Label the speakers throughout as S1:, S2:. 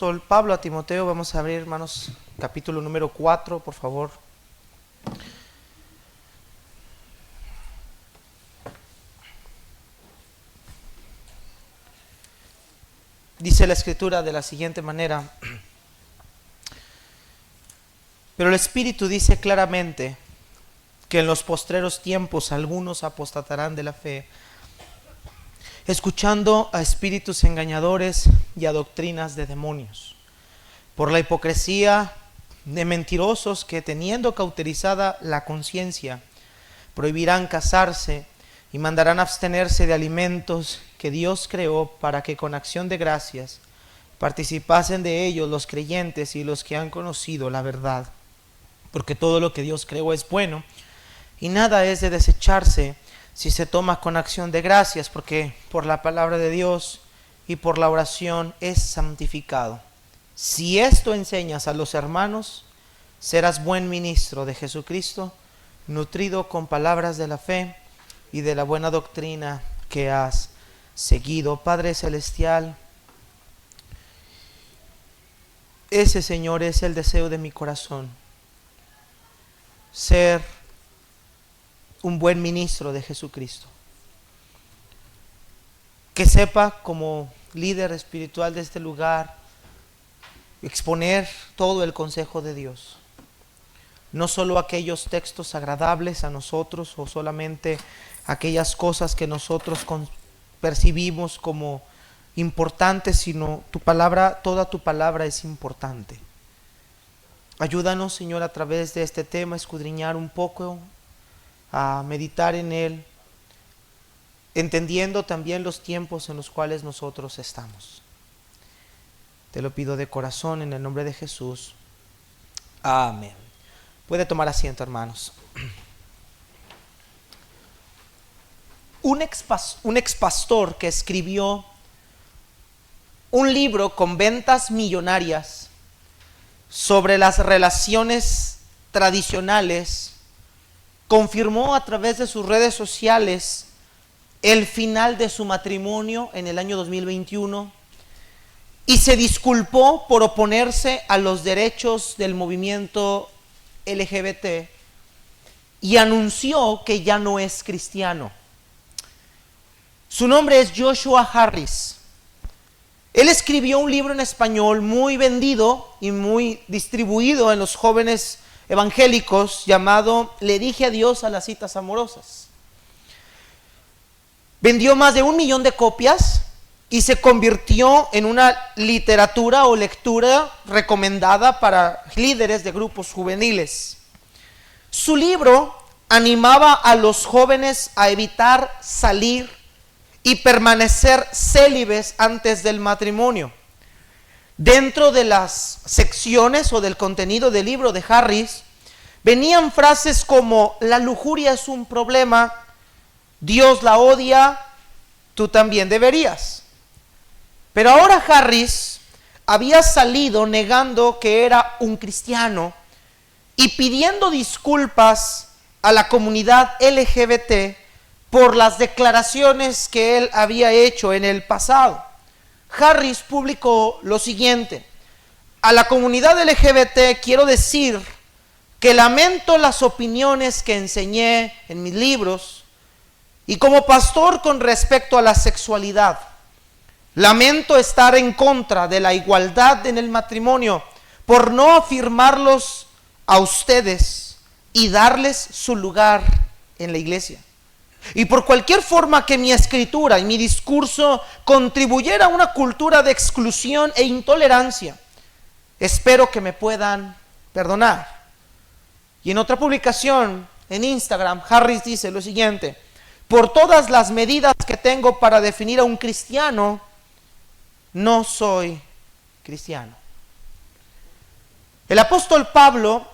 S1: apóstol Pablo a Timoteo. Vamos a abrir, hermanos, capítulo número 4, por favor. Dice la escritura de la siguiente manera: pero el Espíritu dice claramente que en los postreros tiempos algunos apostatarán de la fe, escuchando a espíritus engañadores y a doctrinas de demonios, por la hipocresía de mentirosos que, teniendo cauterizada la conciencia, prohibirán casarse y mandarán abstenerse de alimentos que Dios creó, para que con acción de gracias participasen de ellos los creyentes y los que han conocido la verdad. Porque todo lo que Dios creó es bueno, y nada es de desecharse si se toma con acción de gracias, porque por la palabra de Dios y por la oración es santificado. Si esto enseñas a los hermanos, serás buen ministro de Jesucristo, nutrido con palabras de la fe y de la buena doctrina que has seguido. Padre celestial, ese, Señor, es el deseo de mi corazón: ser un buen ministro de Jesucristo, que sepa, como líder espiritual de este lugar, exponer todo el consejo de Dios, no solo aquellos textos agradables a nosotros o solamente aquellas cosas que nosotros percibimos como importantes, sino tu palabra, toda tu palabra es importante. Ayúdanos, Señor, a través de este tema a escudriñar un poco, a meditar en él, entendiendo también los tiempos en los cuales nosotros estamos. Te lo pido de corazón en el nombre de Jesús. Amén. Puede tomar asiento, hermanos. Un ex pastor que escribió un libro con ventas millonarias sobre las relaciones tradicionales, confirmó a través de sus redes sociales el final de su matrimonio en el año 2021 y se disculpó por oponerse a los derechos del movimiento LGBT y anunció que ya no es cristiano. Su nombre es Joshua Harris. Él escribió un libro en español muy vendido y muy distribuido en los jóvenes evangélicos llamado Le dije adiós a las citas amorosas. Vendió más de 1 millón de copias y se convirtió en una literatura o lectura recomendada para líderes de grupos juveniles. Su libro animaba a los jóvenes a evitar salir y permanecer célibes antes del matrimonio. Dentro de las secciones o del contenido del libro de Harris venían frases como: la lujuria es un problema, Dios la odia, tú también deberías. Pero ahora Harris había salido negando que era un cristiano y pidiendo disculpas a la comunidad LGBT por las declaraciones que él había hecho en el pasado. Harris publicó lo siguiente: a la comunidad LGBT quiero decir que lamento las opiniones que enseñé en mis libros y como pastor con respecto a la sexualidad. Lamento estar en contra de la igualdad en el matrimonio por no afirmarlos a ustedes y darles su lugar en la iglesia. Y por cualquier forma que mi escritura y mi discurso contribuyera a una cultura de exclusión e intolerancia, espero que me puedan perdonar. Y en otra publicación en Instagram, Harris dice lo siguiente: por todas las medidas que tengo para definir a un cristiano, no soy cristiano. El apóstol Pablo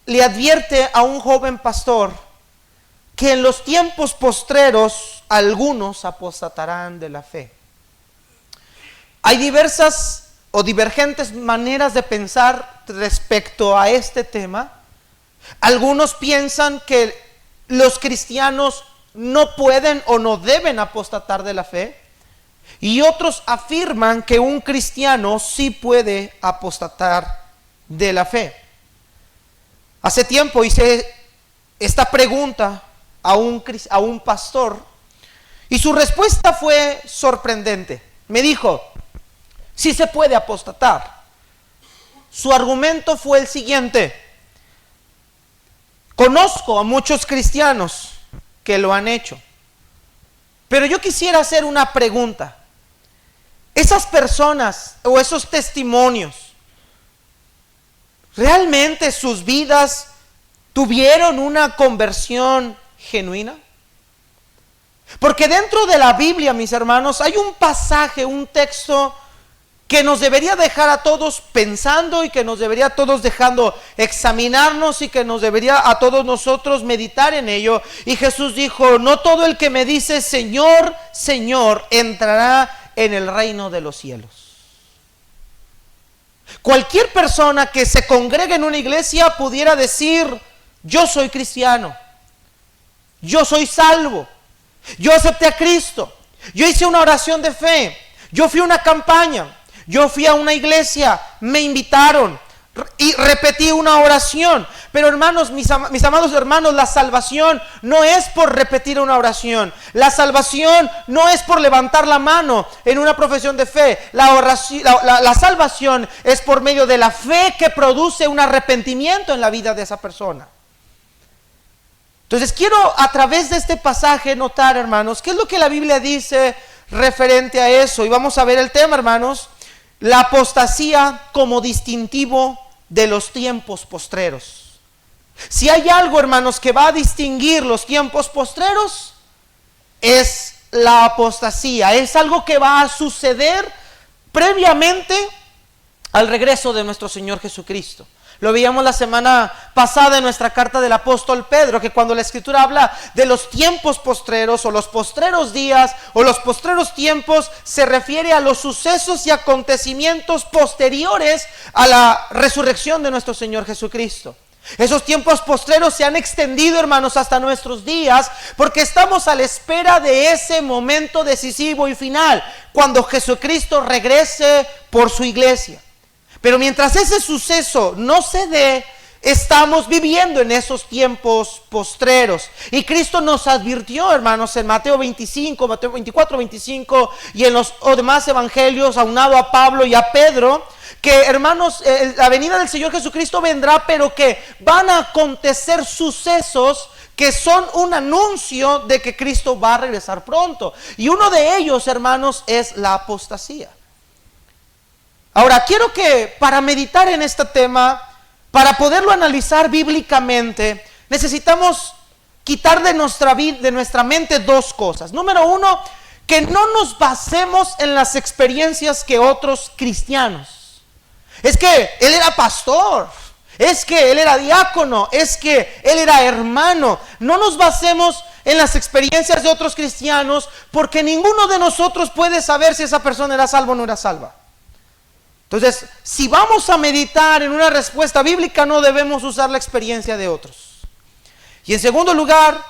S1: le advierte a un joven pastor que en los tiempos postreros algunos apostatarán de la fe. Hay diversas o divergentes maneras de pensar respecto a este tema. Algunos piensan que los cristianos no pueden o no deben apostatar de la fe. Y otros afirman que un cristiano sí puede apostatar de la fe. Hace tiempo hice esta pregunta a un pastor y su respuesta fue sorprendente. Me dijo, sí se puede apostatar. Su argumento fue el siguiente: conozco a muchos cristianos que lo han hecho, pero yo quisiera hacer una pregunta. Esas personas o esos testimonios, ¿realmente sus vidas tuvieron una conversión genuina? Porque dentro de la Biblia, mis hermanos, hay un pasaje, un texto que nos debería dejar a todos pensando y que nos debería a todos dejando examinarnos y que nos debería a todos nosotros meditar en ello. Y Jesús dijo, no todo el que me dice Señor, Señor, entrará en el reino de los cielos. Cualquier persona que se congregue en una iglesia pudiera decir, yo soy cristiano, yo soy salvo, yo acepté a Cristo, yo hice una oración de fe, yo fui a una campaña, yo fui a una iglesia, me invitaron y repetí una oración. Pero hermanos, mis amados hermanos, la salvación no es por repetir una oración. La salvación no es por levantar la mano en una profesión de fe. La salvación es por medio de la fe que produce un arrepentimiento en la vida de esa persona. Entonces quiero a través de este pasaje notar, hermanos, qué es lo que la Biblia dice referente a eso. Y vamos a ver el tema, hermanos: la apostasía como distintivo de los tiempos postreros. Si hay algo, hermanos, que va a distinguir los tiempos postreros, es la apostasía. Es algo que va a suceder previamente al regreso de nuestro Señor Jesucristo. Lo veíamos la semana pasada en nuestra carta del apóstol Pedro, que cuando la Escritura habla de los tiempos postreros o los postreros días o los postreros tiempos, se refiere a los sucesos y acontecimientos posteriores a la resurrección de nuestro Señor Jesucristo. Esos tiempos postreros se han extendido, hermanos, hasta nuestros días, porque estamos a la espera de ese momento decisivo y final, cuando Jesucristo regrese por su iglesia. Pero mientras ese suceso no se dé, estamos viviendo en esos tiempos postreros. Y Cristo nos advirtió, hermanos, en Mateo 25, Mateo 24, 25 y en los demás evangelios, aunado a Pablo y a Pedro, que, hermanos, la venida del Señor Jesucristo vendrá, pero que van a acontecer sucesos que son un anuncio de que Cristo va a regresar pronto. Y uno de ellos, hermanos, es la apostasía. Ahora, quiero que para meditar en este tema, para poderlo analizar bíblicamente, necesitamos quitar de nuestra mente dos cosas. Número uno, que no nos basemos en las experiencias que otros cristianos. Es que él era pastor, es que él era diácono, es que él era hermano. No nos basemos en las experiencias de otros cristianos, porque ninguno de nosotros puede saber si esa persona era salva o no era salva. Entonces, si vamos a meditar en una respuesta bíblica, no debemos usar la experiencia de otros. Y en segundo lugar,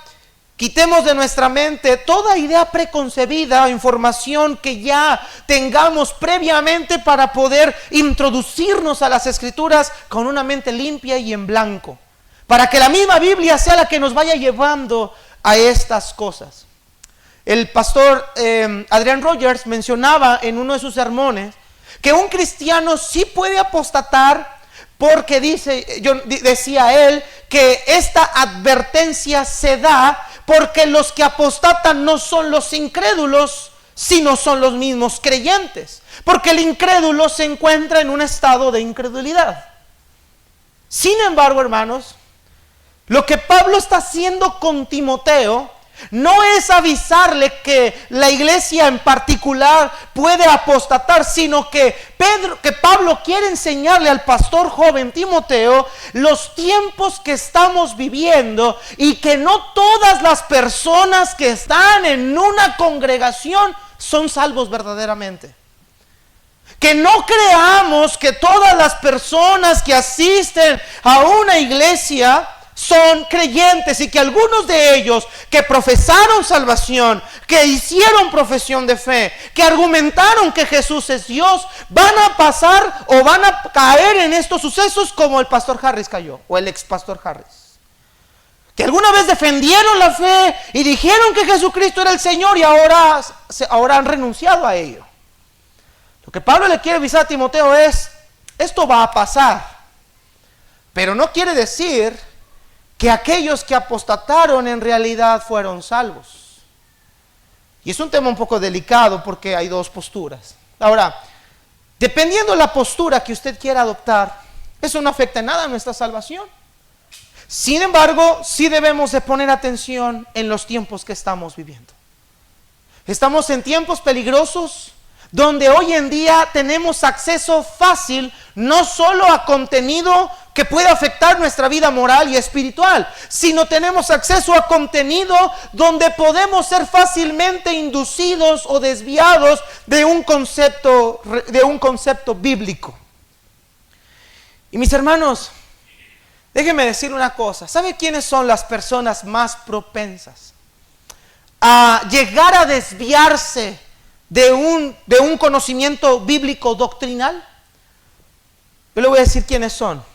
S1: quitemos de nuestra mente toda idea preconcebida, información que ya tengamos previamente para poder introducirnos a las Escrituras con una mente limpia y en blanco, para que la misma Biblia sea la que nos vaya llevando a estas cosas. El pastor Adrian Rogers mencionaba en uno de sus sermones que un cristiano sí puede apostatar, porque decía él, que esta advertencia se da porque los que apostatan no son los incrédulos, sino son los mismos creyentes, porque el incrédulo se encuentra en un estado de incredulidad. Sin embargo, hermanos, lo que Pablo está haciendo con Timoteo no es avisarle que la iglesia en particular puede apostatar, sino que Pablo quiere enseñarle al pastor joven Timoteo los tiempos que estamos viviendo y que no todas las personas que están en una congregación son salvos verdaderamente. Que no creamos que todas las personas que asisten a una iglesia son creyentes y que algunos de ellos que profesaron salvación, que hicieron profesión de fe, que argumentaron que Jesús es Dios, van a pasar o van a caer en estos sucesos como el pastor Harris cayó, o el ex pastor Harris, que alguna vez defendieron la fe y dijeron que Jesucristo era el Señor y ahora han renunciado a ello. Lo que Pablo le quiere avisar a Timoteo es, esto va a pasar, pero no quiere decir que aquellos que apostataron en realidad fueron salvos. Y es un tema un poco delicado porque hay dos posturas. Ahora, dependiendo de la postura que usted quiera adoptar, eso no afecta en nada a nuestra salvación. Sin embargo, sí debemos de poner atención en los tiempos que estamos viviendo. Estamos en tiempos peligrosos, donde hoy en día tenemos acceso fácil no solo a contenido que puede afectar nuestra vida moral y espiritual, sino tenemos acceso a contenido donde podemos ser fácilmente inducidos o desviados de un concepto bíblico. Y mis hermanos, déjenme decir una cosa. ¿Sabe quiénes son las personas más propensas a llegar a desviarse de un conocimiento bíblico doctrinal? Yo le voy a decir quiénes son.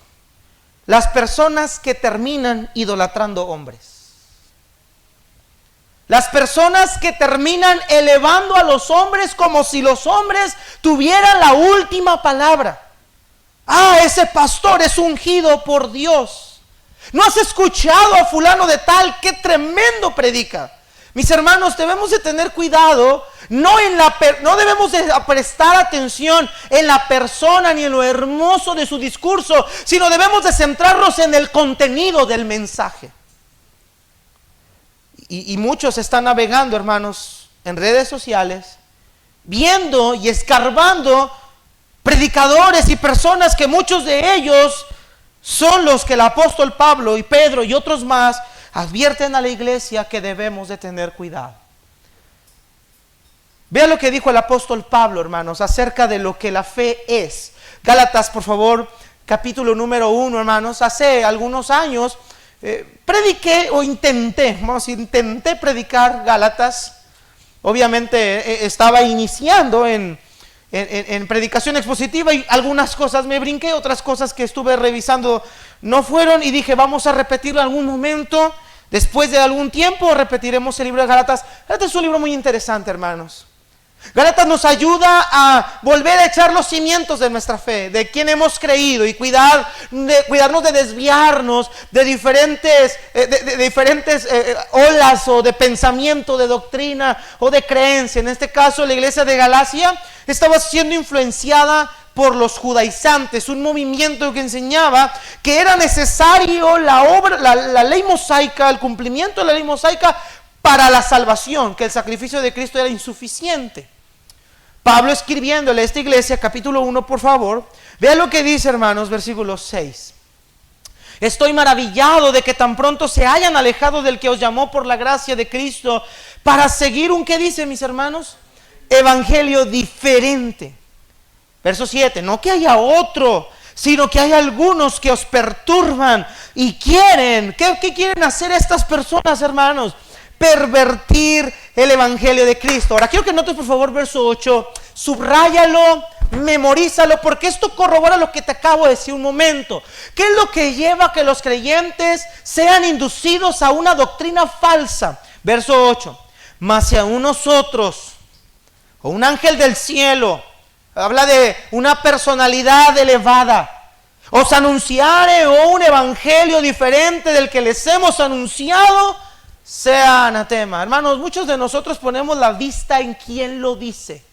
S1: Las personas que terminan idolatrando hombres. Las personas que terminan elevando a los hombres como si los hombres tuvieran la última palabra. Ah, ese pastor es ungido por Dios. ¿No has escuchado a fulano de tal? ¡Qué tremendo predica! Mis hermanos, debemos de tener cuidado, no debemos de prestar atención en la persona ni en lo hermoso de su discurso, sino debemos de centrarnos en el contenido del mensaje. Y muchos están navegando, hermanos, en redes sociales, viendo y escarbando predicadores y personas que muchos de ellos son los que el apóstol Pablo y Pedro y otros más advierten a la iglesia que debemos de tener cuidado. Vean lo que dijo el apóstol Pablo, hermanos, acerca de lo que la fe es. Gálatas, por favor, capítulo número 1, hermanos. Hace algunos años intenté predicar Gálatas. Obviamente estaba iniciando en predicación expositiva y algunas cosas me brinqué, otras cosas que estuve revisando no fueron, y dije, vamos a repetirlo en algún momento. Después de algún tiempo repetiremos el libro de Gálatas. Gálatas es un libro muy interesante, hermanos. Gálatas nos ayuda a volver a echar los cimientos de nuestra fe, de quién hemos creído, y cuidarnos de desviarnos de diferentes olas o de pensamiento, de doctrina o de creencia. En este caso, la iglesia de Galacia estaba siendo influenciada por los judaizantes, un movimiento que enseñaba que era necesario la ley mosaica, el cumplimiento de la ley mosaica para la salvación, que el sacrificio de Cristo era insuficiente. Pablo, escribiéndole a esta iglesia, capítulo 1, por favor, vean lo que dice, hermanos, versículo 6. Estoy maravillado de que tan pronto se hayan alejado del que os llamó por la gracia de Cristo para seguir ¿qué dice, mis hermanos? Evangelio diferente. Verso 7, no que haya otro, sino que hay algunos que os perturban y quieren. ¿Qué quieren hacer estas personas, hermanos? Pervertir el evangelio de Cristo. Ahora quiero que notes, por favor, verso 8, subráyalo, memorízalo, porque esto corrobora lo que te acabo de decir un momento. ¿Qué es lo que lleva a que los creyentes sean inducidos a una doctrina falsa? Verso 8, mas si aún nosotros, o un ángel del cielo, habla de una personalidad elevada, os anunciare un evangelio diferente del que les hemos anunciado, sea anatema. Hermanos, muchos de nosotros ponemos la vista en quien lo dice,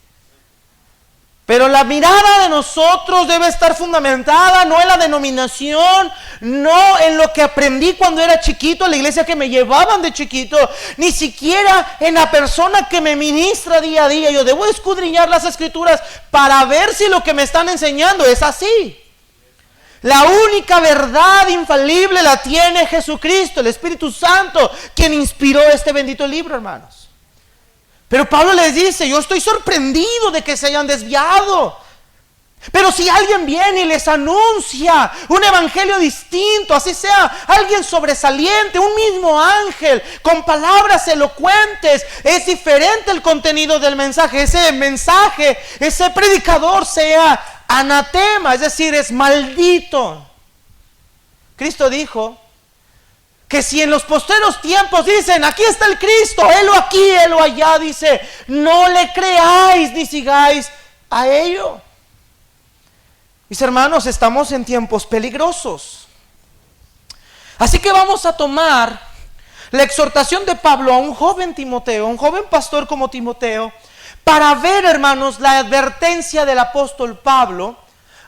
S1: pero la mirada de nosotros debe estar fundamentada no en la denominación, no en lo que aprendí cuando era chiquito, en la iglesia que me llevaban de chiquito, ni siquiera en la persona que me ministra día a día. Yo debo escudriñar las escrituras para ver si lo que me están enseñando es así. La única verdad infalible la tiene Jesucristo, el Espíritu Santo, quien inspiró este bendito libro, hermanos. Pero Pablo les dice, yo estoy sorprendido de que se hayan desviado. Pero si alguien viene y les anuncia un evangelio distinto, así sea alguien sobresaliente, un mismo ángel, con palabras elocuentes, es diferente el contenido del mensaje. Ese predicador sea anatema, es decir, es maldito. Cristo dijo que si en los postreros tiempos dicen, aquí está el Cristo, helo aquí, helo allá, dice, no le creáis ni sigáis a ello. Mis hermanos, estamos en tiempos peligrosos. Así que vamos a tomar la exhortación de Pablo a un joven Timoteo, un joven pastor como Timoteo, para ver, hermanos, la advertencia del apóstol Pablo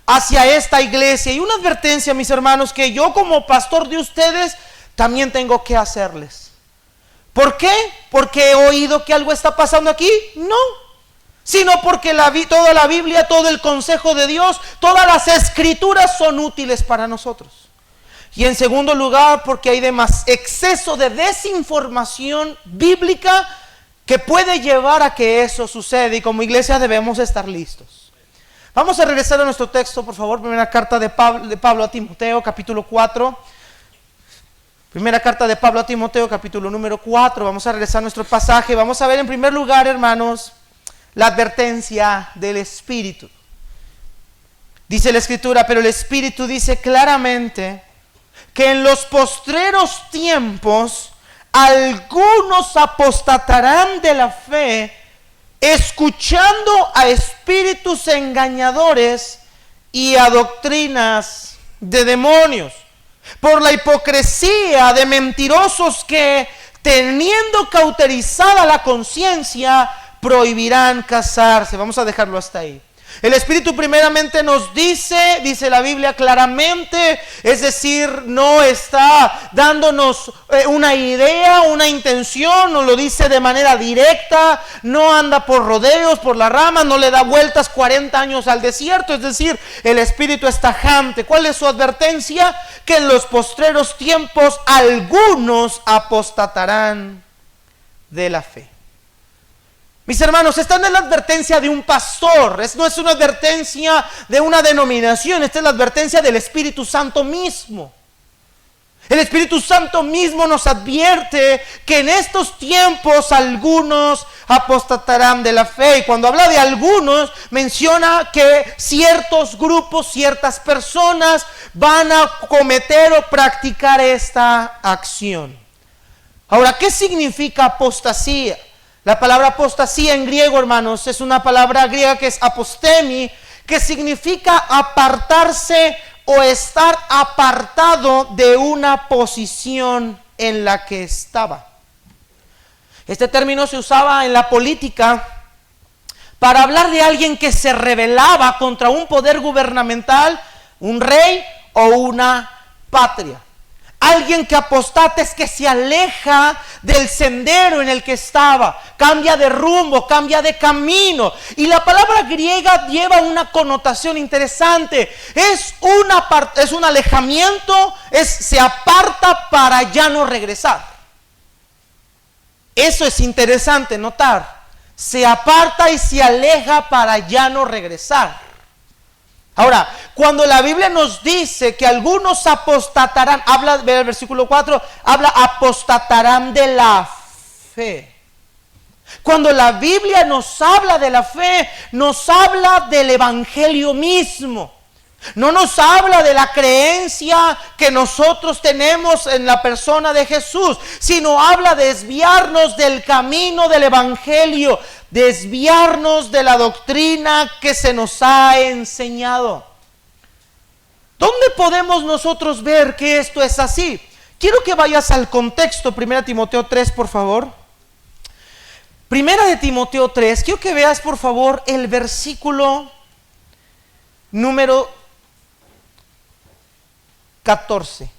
S1: hacia esta iglesia. Y una advertencia, mis hermanos, que yo como pastor de ustedes también tengo que hacerles. ¿Por qué? ¿Porque he oído que algo está pasando aquí? No. Sino porque toda la Biblia, todo el consejo de Dios, todas las escrituras son útiles para nosotros. Y en segundo lugar, porque hay exceso de desinformación bíblica que puede llevar a que eso suceda, y como iglesia debemos estar listos. Vamos a regresar a nuestro texto, por favor. Primera carta de Pablo a Timoteo, capítulo 4. Primera carta de Pablo a Timoteo, capítulo número 4. Vamos a regresar a nuestro pasaje. Vamos a ver en primer lugar, hermanos, la advertencia del Espíritu. Dice la Escritura, pero el Espíritu dice claramente que en los postreros tiempos algunos apostatarán de la fe, escuchando a espíritus engañadores y a doctrinas de demonios, por la hipocresía de mentirosos que, teniendo cauterizada la conciencia, prohibirán casarse. Vamos a dejarlo hasta ahí. El Espíritu primeramente nos dice la Biblia claramente, es decir, no está dándonos una idea, una intención, nos lo dice de manera directa, no anda por rodeos, por la rama, no le da vueltas 40 años al desierto, es decir, el Espíritu es tajante. ¿Cuál es su advertencia? Que en los postreros tiempos algunos apostatarán de la fe. Mis hermanos, esta no es la advertencia de un pastor, no es una advertencia de una denominación, esta es la advertencia del Espíritu Santo mismo. El Espíritu Santo mismo nos advierte que en estos tiempos algunos apostatarán de la fe. Y cuando habla de algunos, menciona que ciertos grupos, ciertas personas van a cometer o practicar esta acción. Ahora, ¿qué significa apostasía? La palabra apostasía en griego, hermanos, es una palabra griega que es apostemi, que significa apartarse o estar apartado de una posición en la que estaba. Este término se usaba en la política para hablar de alguien que se rebelaba contra un poder gubernamental, un rey o una patria. Alguien que apostata es que se aleja del sendero en el que estaba, cambia de rumbo, cambia de camino. Y la palabra griega lleva una connotación interesante. Es un alejamiento, se aparta para ya no regresar. Eso es interesante notar. Se aparta y se aleja para ya no regresar. Ahora, cuando la Biblia nos dice que algunos apostatarán, ve el versículo 4, apostatarán de la fe. Cuando la Biblia nos habla de la fe, nos habla del evangelio mismo. No nos habla de la creencia que nosotros tenemos en la persona de Jesús, sino habla de desviarnos del camino del evangelio, desviarnos de la doctrina que se nos ha enseñado. ¿Dónde podemos nosotros ver que esto es así? Quiero que vayas al contexto, 1 Timoteo 3, por favor. 1 de Timoteo 3, quiero que veas, por favor, el versículo número 14.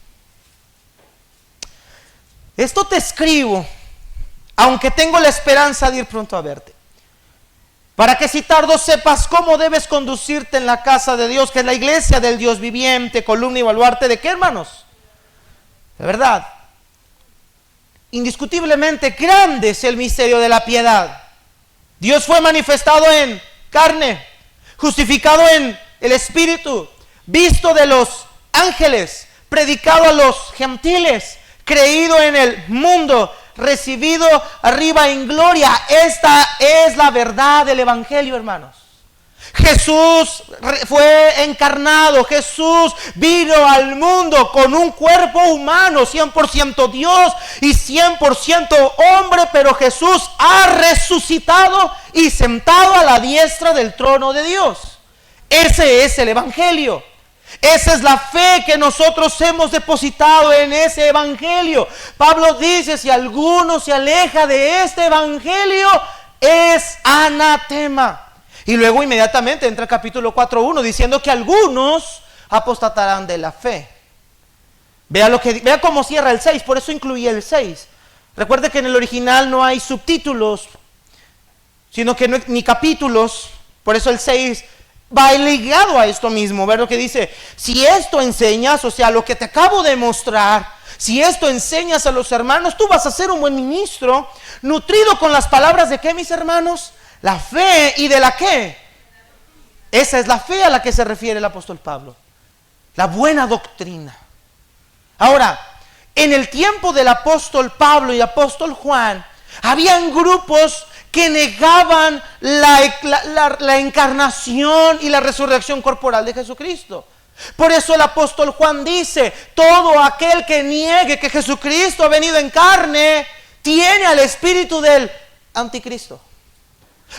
S1: Esto te escribo, aunque tengo la esperanza de ir pronto a verte, para que si tardo sepas cómo debes conducirte en la casa de Dios, que es la iglesia del Dios viviente, columna y baluarte de qué, hermanos, de verdad. Indiscutiblemente grande es el misterio de la piedad. Dios fue manifestado en carne, justificado en el Espíritu, visto de los ángeles, predicado a los gentiles, creído en el mundo, recibido arriba en gloria. Esta es la verdad del Evangelio, hermanos. Jesús fue encarnado, Jesús vino al mundo con un cuerpo humano, 100% Dios y 100% hombre, pero Jesús ha resucitado y sentado a la diestra del trono de Dios. Ese es el Evangelio. Esa es la fe que nosotros hemos depositado en ese Evangelio. Pablo dice, si alguno se aleja de este Evangelio, es anatema. Y luego inmediatamente entra el capítulo 4:1 diciendo que algunos apostatarán de la fe. Vea cómo cierra el 6, por eso incluí el 6. Recuerde que en el original no hay subtítulos, sino que ni capítulos, por eso el 6 va ligado a esto mismo. Ver lo que dice: si esto enseñas, o sea, lo que te acabo de mostrar, si esto enseñas a los hermanos, tú vas a ser un buen ministro, nutrido con las palabras de ¿qué, mis hermanos? La fe. ¿Y de la qué? Esa es la fe a la que se refiere el apóstol Pablo. La buena doctrina. Ahora, en el tiempo del apóstol Pablo y apóstol Juan, habían grupos que negaban la encarnación y la resurrección corporal de Jesucristo. Por eso el apóstol Juan dice: todo aquel que niegue que Jesucristo ha venido en carne, tiene al espíritu del anticristo.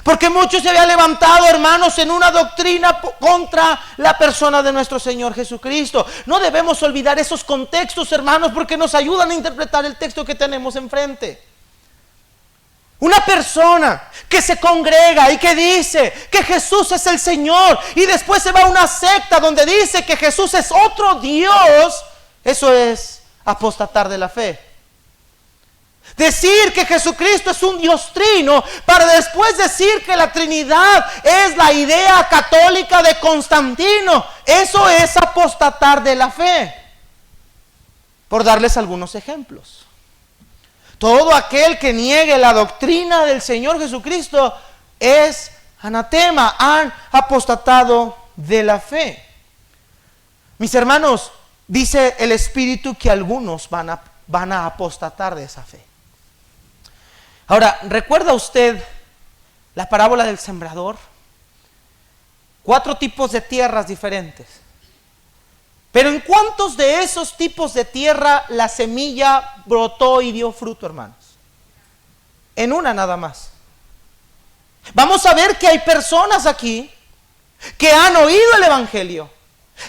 S1: Porque muchos se habían levantado, hermanos, en una doctrina contra la persona de nuestro Señor Jesucristo. No debemos olvidar esos contextos, hermanos, porque nos ayudan a interpretar el texto que tenemos enfrente. Una persona que se congrega y que dice que Jesús es el Señor, y después se va a una secta donde dice que Jesús es otro Dios, eso es apostatar de la fe. Decir que Jesucristo es un Dios trino para después decir que la Trinidad es la idea católica de Constantino, eso es apostatar de la fe. Por darles algunos ejemplos. Todo aquel que niegue la doctrina del Señor Jesucristo es anatema, han apostatado de la fe. Mis hermanos, dice el Espíritu que algunos van a apostatar de esa fe. Ahora, ¿recuerda usted la parábola del sembrador? 4 tipos de tierras diferentes. Pero ¿en cuántos de esos tipos de tierra la semilla brotó y dio fruto, hermanos? En una nada más. Vamos a ver que hay personas aquí que han oído el Evangelio,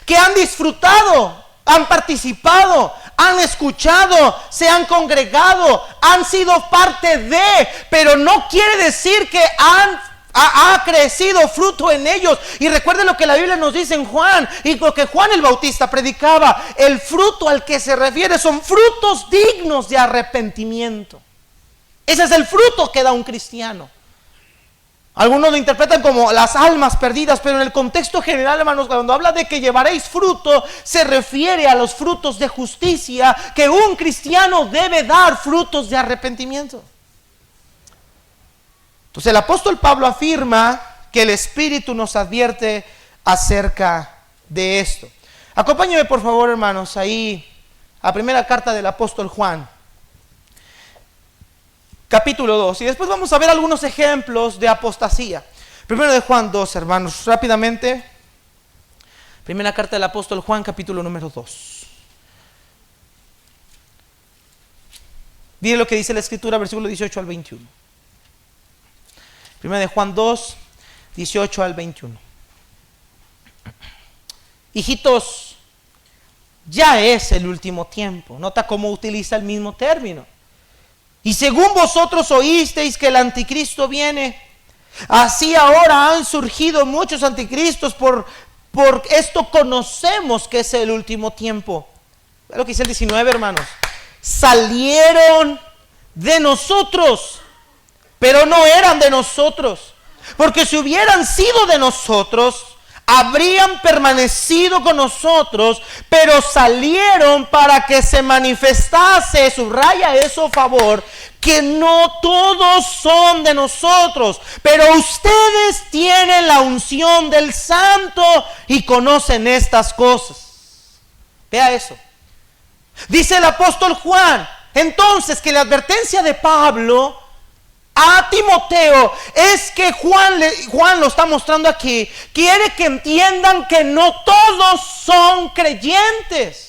S1: que han disfrutado, han participado, han escuchado, se han congregado, han sido parte de, pero no quiere decir que ha crecido fruto en ellos. Y recuerden lo que la Biblia nos dice en Juan, y lo que Juan el Bautista predicaba: el fruto al que se refiere son frutos dignos de arrepentimiento. Ese es el fruto que da un cristiano. Algunos lo interpretan como las almas perdidas, pero en el contexto general, hermanos, cuando habla de que llevaréis fruto, se refiere a los frutos de justicia que un cristiano debe dar, frutos de arrepentimiento. Entonces el apóstol Pablo afirma que el Espíritu nos advierte acerca de esto. Acompáñenme por favor, hermanos, ahí a primera carta del apóstol Juan, capítulo 2, y después vamos a ver algunos ejemplos de apostasía. Primero de Juan 2, hermanos, rápidamente. Primera carta del apóstol Juan, capítulo número 2. Miren lo que dice la Escritura, versículo 18 al 21. Primera de Juan 2, 18 al 21. Hijitos, ya es el último tiempo. Nota cómo utiliza el mismo término. Y según vosotros oísteis que el anticristo viene, así ahora han surgido muchos anticristos. Por esto conocemos que es el último tiempo. Ve lo que dice el 19, hermanos. Salieron de nosotros, pero no eran de nosotros. Porque si hubieran sido de nosotros, habrían permanecido con nosotros, pero salieron para que se manifestase, subraya eso, favor, que no todos son de nosotros, pero ustedes tienen la unción del Santo y conocen estas cosas. Vea eso. Dice el apóstol Juan, entonces, que la advertencia de Pablo a Timoteo es que Juan lo está mostrando aquí, quiere que entiendan que no todos son creyentes.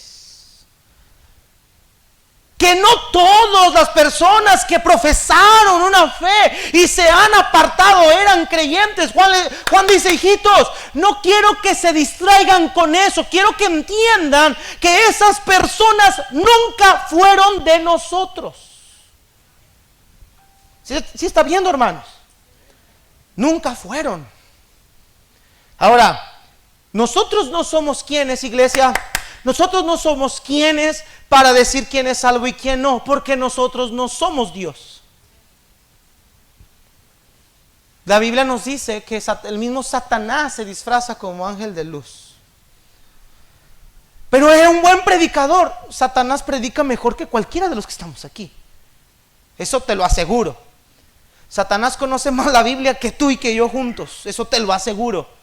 S1: Que no todas las personas que profesaron una fe y se han apartado eran creyentes. Juan dice, hijitos, no quiero que se distraigan con eso. Quiero que entiendan que esas personas nunca fueron de nosotros. ¿Sí está viendo, hermanos? Nunca fueron. Ahora, nosotros no somos quienes, iglesia. Nosotros no somos quienes para decir quién es salvo y quién no, porque nosotros no somos Dios. La Biblia nos dice que el mismo Satanás se disfraza como ángel de luz. Pero es un buen predicador. Satanás predica mejor que cualquiera de los que estamos aquí. Eso te lo aseguro. Satanás conoce más la Biblia que tú y que yo juntos. Eso te lo aseguro.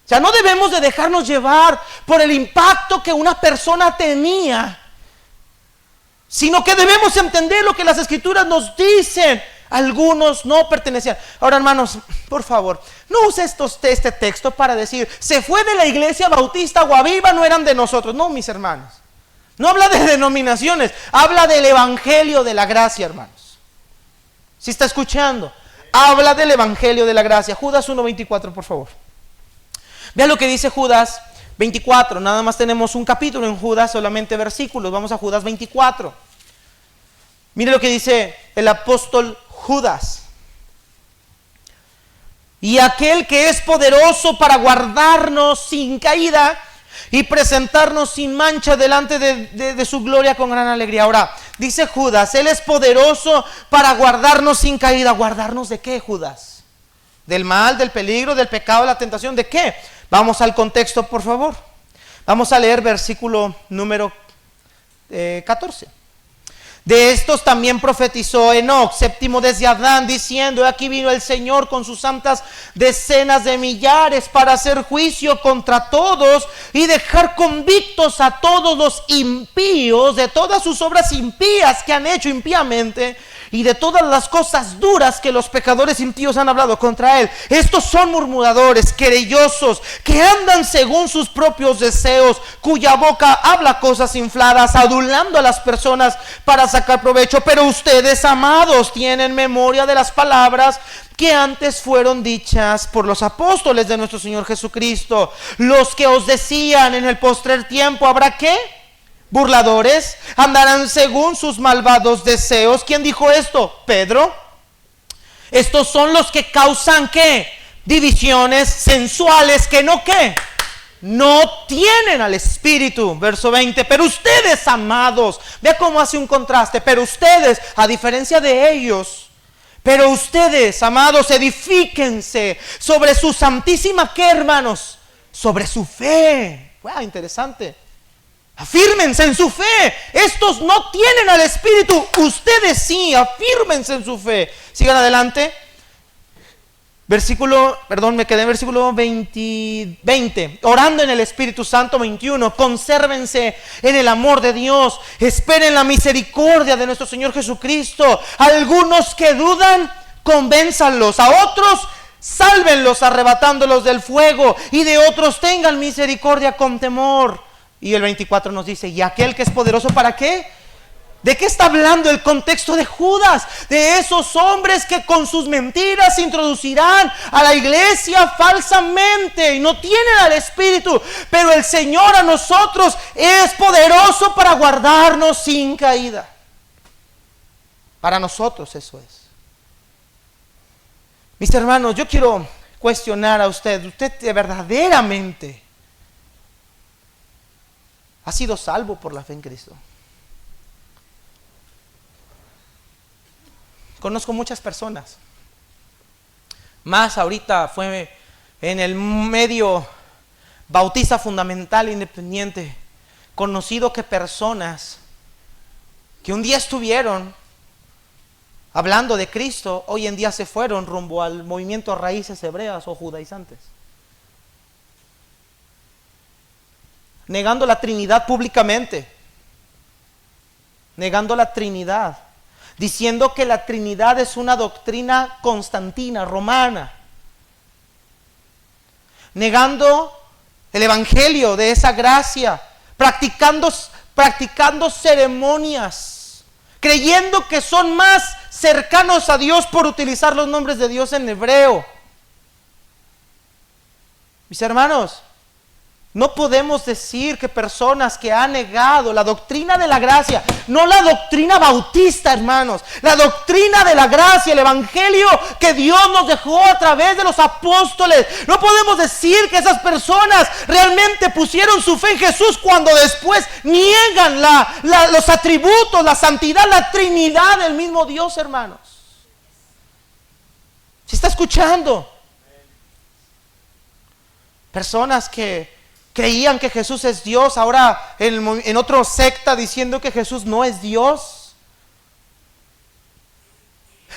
S1: O sea, no debemos de dejarnos llevar por el impacto que una persona tenía, sino que debemos entender lo que las Escrituras nos dicen. Algunos no pertenecían. Ahora, hermanos, por favor, no use este texto para decir, se fue de la iglesia bautista o aviva, no eran de nosotros. No, mis hermanos. No habla de denominaciones, habla del evangelio de la gracia, hermanos. ¿Sí está escuchando? Habla del evangelio de la gracia. Judas 1:24, por favor. Vean lo que dice Judas 24. Nada más tenemos un capítulo en Judas, solamente versículos. Vamos a Judas 24. Mire lo que dice el apóstol Judas. Y aquel que es poderoso para guardarnos sin caída y presentarnos sin mancha delante de su gloria con gran alegría. Ahora, dice Judas, Él es poderoso para guardarnos sin caída. ¿Guardarnos de qué, Judas? ¿Del mal, del peligro, del pecado, de la tentación? ¿De qué? Vamos al contexto, por favor. Vamos a leer versículo número 14. De estos también profetizó Enoc, séptimo desde Adán, diciendo: aquí vino el Señor con sus santas decenas de millares para hacer juicio contra todos y dejar convictos a todos los impíos de todas sus obras impías que han hecho impíamente y de todas las cosas duras que los pecadores impíos han hablado contra él. Estos son murmuradores, querellosos, que andan según sus propios deseos, cuya boca habla cosas infladas, adulando a las personas para sacar provecho. Pero ustedes, amados, tienen memoria de las palabras que antes fueron dichas por los apóstoles de nuestro Señor Jesucristo, los que os decían: en el postrer tiempo habrá ¿qué? Burladores, andarán según sus malvados deseos. ¿Quién dijo esto? Pedro. Estos son los que causan ¿qué? Divisiones sensuales que no ¿qué? No tienen al Espíritu. Verso 20. Pero ustedes, amados, vea cómo hace un contraste. Pero ustedes, a diferencia de ellos, pero ustedes, amados, edifíquense sobre su santísima ¿qué, hermanos? Sobre su fe. Wow, interesante. Afírmense en su fe. Estos no tienen al Espíritu, ustedes sí. Afírmense en su fe. Sigan adelante. Me quedé en versículo 20. Orando en el Espíritu Santo. 21. Consérvense en el amor de Dios. Esperen la misericordia de nuestro Señor Jesucristo. Algunos que dudan, convénzanlos. A otros, sálvenlos arrebatándolos del fuego. Y de otros tengan misericordia con temor. Y el 24 nos dice: y aquel que es poderoso ¿para qué? ¿De qué está hablando el contexto de Judas? De esos hombres que con sus mentiras introducirán a la iglesia falsamente y no tienen al Espíritu. Pero el Señor a nosotros es poderoso para guardarnos sin caída. Para nosotros eso es. Mis hermanos, yo quiero cuestionar a usted. ¿Usted verdaderamente ha sido salvo por la fe en Cristo? Conozco muchas personas, más ahorita fue en el medio bautista fundamental independiente, conocido que personas que un día estuvieron hablando de Cristo, hoy en día se fueron rumbo al movimiento raíces hebreas o judaizantes, negando la Trinidad públicamente, negando la Trinidad, diciendo que la Trinidad es una doctrina constantina, romana, negando el evangelio de esa gracia, practicando ceremonias, creyendo que son más cercanos a Dios por utilizar los nombres de Dios en hebreo. Mis hermanos, no podemos decir que personas que han negado la doctrina de la gracia, no la doctrina bautista, hermanos, la doctrina de la gracia, el evangelio que Dios nos dejó a través de los apóstoles, no podemos decir que esas personas realmente pusieron su fe en Jesús cuando después niegan los atributos, la santidad, la Trinidad del mismo Dios, hermanos. ¿Se está escuchando? Personas que creían que Jesús es Dios, ahora en otra secta diciendo que Jesús no es Dios.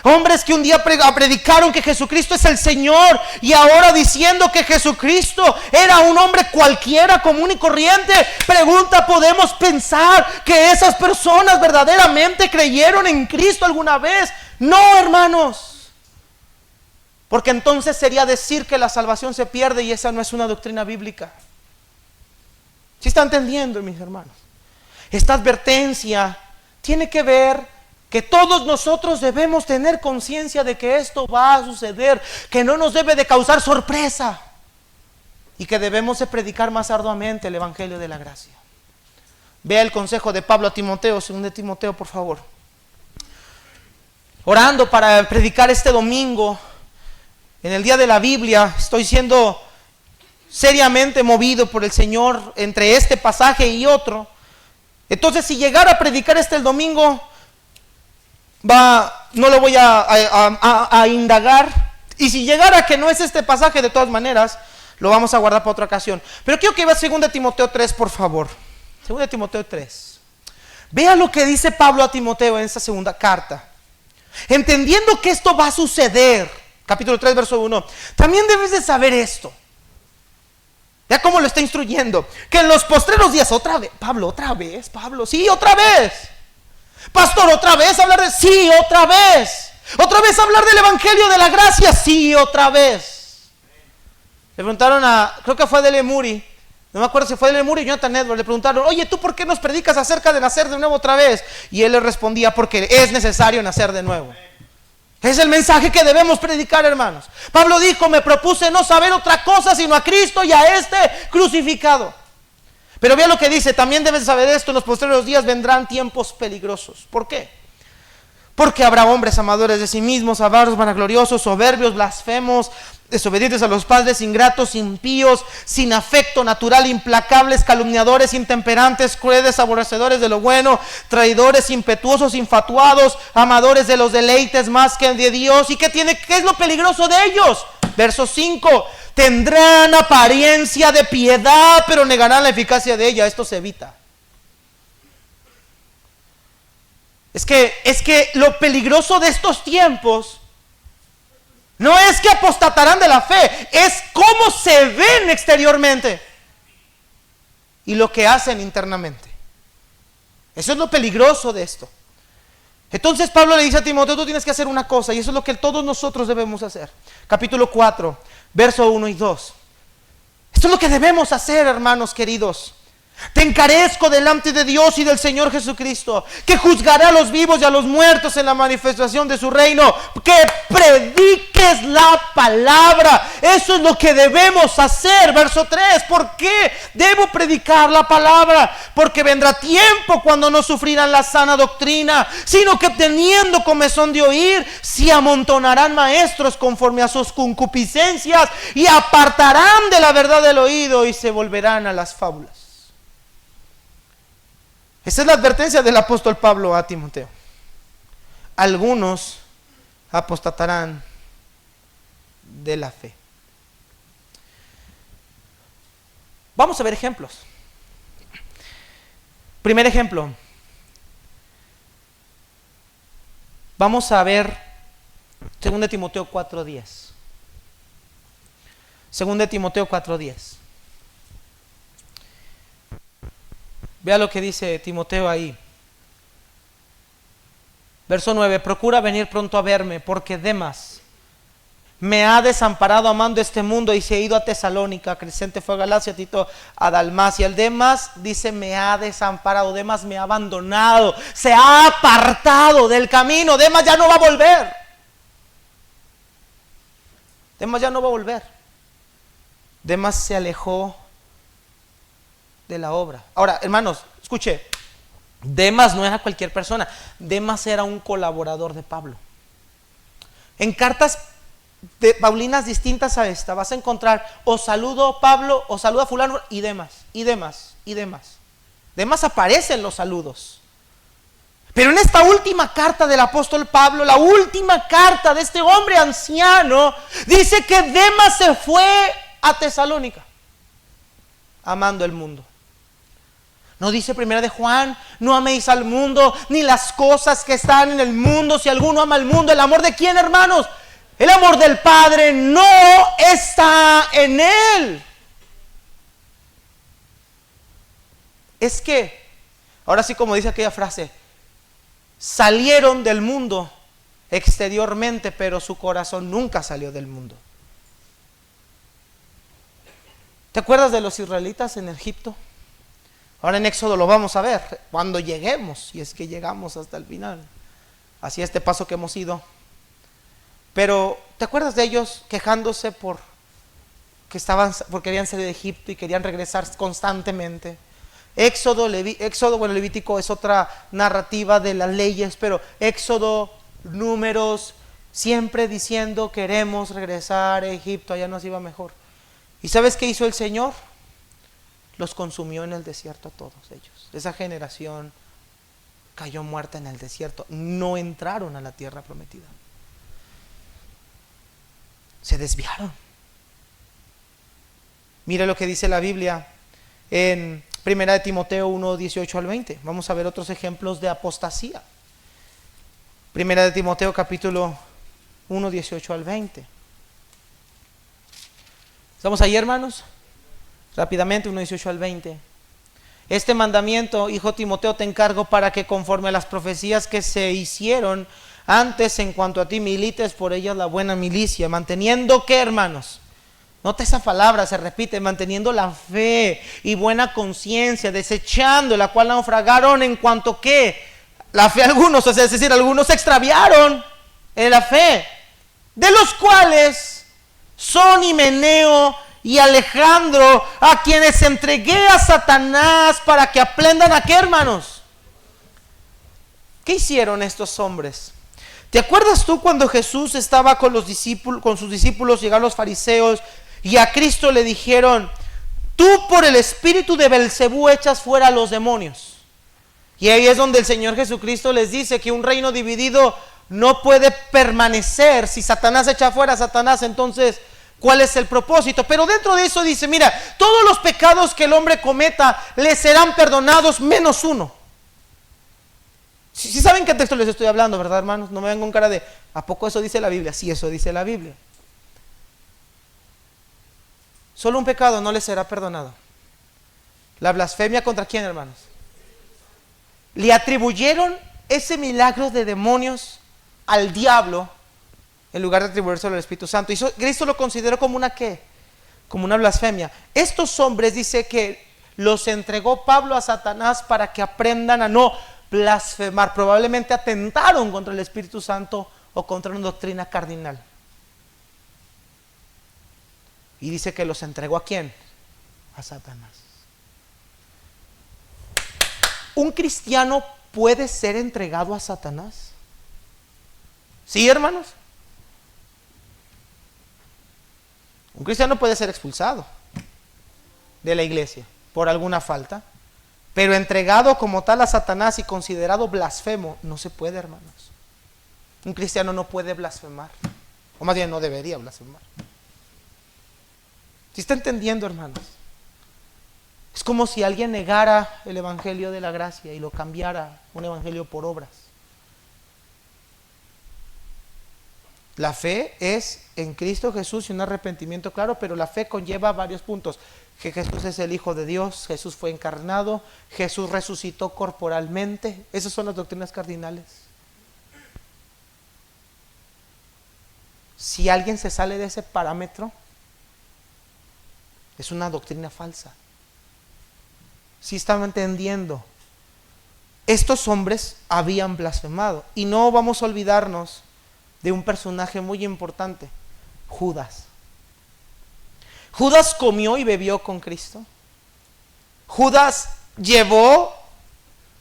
S1: Hombres que un día predicaron que Jesucristo es el Señor y ahora diciendo que Jesucristo era un hombre cualquiera, común y corriente. Pregunta, ¿podemos pensar que esas personas verdaderamente creyeron en Cristo alguna vez? No, hermanos. Porque entonces sería decir que la salvación se pierde y esa no es una doctrina bíblica. ¿Sí está entendiendo, mis hermanos? Esta advertencia tiene que ver que todos nosotros debemos tener conciencia de que esto va a suceder, que no nos debe de causar sorpresa y que debemos de predicar más arduamente el evangelio de la gracia. Vea el consejo de Pablo a Timoteo, 2 Timoteo, por favor. Orando para predicar este domingo, en el día de la Biblia, estoy siendo seriamente movido por el Señor entre este pasaje y otro. Entonces, si llegara a predicar el domingo, no lo voy a indagar. Y si llegara que no es este pasaje, de todas maneras, lo vamos a guardar para otra ocasión. Pero quiero que vea 2 Timoteo 3, por favor. 2 Timoteo 3. Vea lo que dice Pablo a Timoteo en esta segunda carta. Entendiendo que esto va a suceder, capítulo 3, verso 1, también debes de saber esto. Ya cómo lo está instruyendo, que en los postreros días, otra vez, Pablo, sí, otra vez, pastor, otra vez hablar de, sí, otra vez hablar del evangelio de la gracia, sí, otra vez. Le preguntaron creo que fue Dele Moody, no me acuerdo si fue Dele Moody o Jonathan Edwards, le preguntaron, oye, ¿tú por qué nos predicas acerca de nacer de nuevo otra vez? Y él le respondía, porque es necesario nacer de nuevo. Es el mensaje que debemos predicar, hermanos. Pablo dijo, me propuse no saber otra cosa sino a Cristo y a este crucificado. Pero vea lo que dice, también debes saber esto, en los posteriores días vendrán tiempos peligrosos. ¿Por qué? Porque habrá hombres amadores de sí mismos, avaros, vanagloriosos, soberbios, blasfemos, desobedientes a los padres, ingratos, impíos, sin afecto natural, implacables, calumniadores, intemperantes, crueles, aborrecedores de lo bueno, traidores, impetuosos, infatuados, amadores de los deleites más que de Dios. ¿Y qué es lo peligroso de ellos? Verso 5, tendrán apariencia de piedad, pero negarán la eficacia de ella. Esto se evita. Es que lo peligroso de estos tiempos no es que apostatarán de la fe, es cómo se ven exteriormente y lo que hacen internamente. Eso es lo peligroso de esto. Entonces Pablo le dice a Timoteo, tú tienes que hacer una cosa, y eso es lo que todos nosotros debemos hacer. Capítulo 4, verso 1 y 2. Esto es lo que debemos hacer, hermanos queridos. Te encarezco delante de Dios y del Señor Jesucristo, que juzgará a los vivos y a los muertos en la manifestación de su reino, que prediques la palabra. Eso es lo que debemos hacer. Verso 3, ¿por qué debo predicar la palabra? Porque vendrá tiempo cuando no sufrirán la sana doctrina, sino que teniendo comezón de oír, se amontonarán maestros conforme a sus concupiscencias y apartarán de la verdad del oído y se volverán a las fábulas. Esa es la advertencia del apóstol Pablo a Timoteo. Algunos apostatarán de la fe. Vamos a ver ejemplos. Primer ejemplo. Vamos a ver 2 Timoteo 4:10. 2 Timoteo 4:10. Vea lo que dice Timoteo ahí. Verso 9: procura venir pronto a verme, porque Demas me ha desamparado amando este mundo y se ha ido a Tesalónica. Crescente fue a Galacia, Tito a Dalmacia. El Demas dice: me ha desamparado, Demas me ha abandonado, se ha apartado del camino. Demas ya no va a volver. Demas ya no va a volver. Demas se alejó de la obra. Ahora, hermanos, escuche, Demas no era cualquier persona. Demas era un colaborador de Pablo. En cartas de paulinas distintas a esta vas a encontrar: o saludo Pablo, o saluda fulano, y Demas, y Demas, y Demas. Demas aparece en los saludos. Pero en esta última carta del apóstol Pablo, la última carta de este hombre anciano, dice que Demas se fue a Tesalónica amando el mundo. No dice Primera de Juan: no améis al mundo ni las cosas que están en el mundo. Si alguno ama al mundo, ¿el amor de quién, hermanos? El amor del Padre no está en él. Es que, ahora sí, como dice aquella frase, salieron del mundo exteriormente, pero su corazón nunca salió del mundo. ¿Te acuerdas de los israelitas en Egipto? Ahora en Éxodo lo vamos a ver cuando lleguemos, si es que llegamos hasta el final, así este paso que hemos ido. Pero ¿te acuerdas de ellos quejándose porque querían salir de Egipto y querían regresar constantemente? Levítico es otra narrativa de las leyes, pero Éxodo, Números, siempre diciendo: queremos regresar a Egipto, allá nos iba mejor. ¿Y sabes qué hizo el Señor? Los consumió en el desierto a todos ellos. Esa generación cayó muerta en el desierto. No entraron a la tierra prometida. Se desviaron. Mira lo que dice la Biblia en 1 Timoteo 1:18 al 20. Vamos a ver otros ejemplos de apostasía. 1 Timoteo capítulo 1:18 al 20. ¿Estamos ahí, hermanos? Rápidamente, 1:18 al 20. Este mandamiento, hijo Timoteo, te encargo para que conforme a las profecías que se hicieron antes en cuanto a ti, milites por ellas la buena milicia, manteniendo, ¿qué, hermanos? Nota esa palabra, se repite: manteniendo la fe y buena conciencia, desechando la cual naufragaron en cuanto que la fe algunos, es decir, algunos se extraviaron en la fe, de los cuales son Himeneo y Alejandro, a quienes entregué a Satanás para que aprendan a qué, hermanos. ¿Qué hicieron estos hombres? ¿Te acuerdas tú cuando Jesús estaba con sus discípulos, llegaron los fariseos y a Cristo le dijeron: tú por el espíritu de Belcebú echas fuera a los demonios? Y ahí es donde el Señor Jesucristo les dice que un reino dividido no puede permanecer. Si Satanás echa fuera a Satanás, entonces ¿cuál es el propósito? Pero dentro de eso dice: mira, todos los pecados que el hombre cometa le serán perdonados menos uno. Si saben qué texto les estoy hablando, ¿verdad, hermanos? No me vengan con cara de ¿a poco eso dice la Biblia? Sí, eso dice la Biblia. Solo un pecado no le será perdonado: la blasfemia. ¿Contra quién, hermanos? Le atribuyeron ese milagro de demonios al diablo en lugar de atribuírselo al Espíritu Santo. Y Cristo lo consideró como una ¿qué? Como una blasfemia. Estos hombres, dice que los entregó Pablo a Satanás para que aprendan a no blasfemar. Probablemente atentaron contra el Espíritu Santo o contra una doctrina cardinal. Y dice que los entregó ¿a quién? A Satanás. ¿Un cristiano puede ser entregado a Satanás? ¿Sí, hermanos? Un cristiano puede ser expulsado de la iglesia por alguna falta, pero entregado como tal a Satanás y considerado blasfemo, no se puede, hermanos. Un cristiano no puede blasfemar, o más bien no debería blasfemar. ¿Sí está entendiendo, hermanos? Es como si alguien negara el evangelio de la gracia y lo cambiara un evangelio por obras. La fe es en Cristo Jesús y un arrepentimiento claro, pero la fe conlleva varios puntos. Que Jesús es el Hijo de Dios, Jesús fue encarnado, Jesús resucitó corporalmente. Esas son las doctrinas cardinales. Si alguien se sale de ese parámetro, es una doctrina falsa. Si están entendiendo, estos hombres habían blasfemado. Y no vamos a olvidarnos de un personaje muy importante, Judas. Judas comió y bebió con Cristo. Judas llevó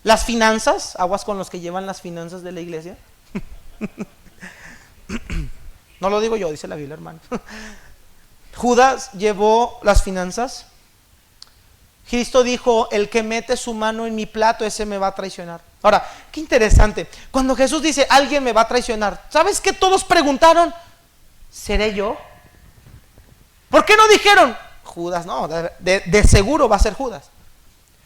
S1: las finanzas, aguas con los que llevan las finanzas de la iglesia. No lo digo yo, dice la Biblia, hermano. Judas llevó las finanzas. Cristo dijo, el que mete su mano en mi plato, ese me va a traicionar. Ahora, qué interesante. Cuando Jesús dice, alguien me va a traicionar, ¿sabes qué todos preguntaron? ¿Seré yo? ¿Por qué no dijeron Judas? No, de seguro va a ser Judas.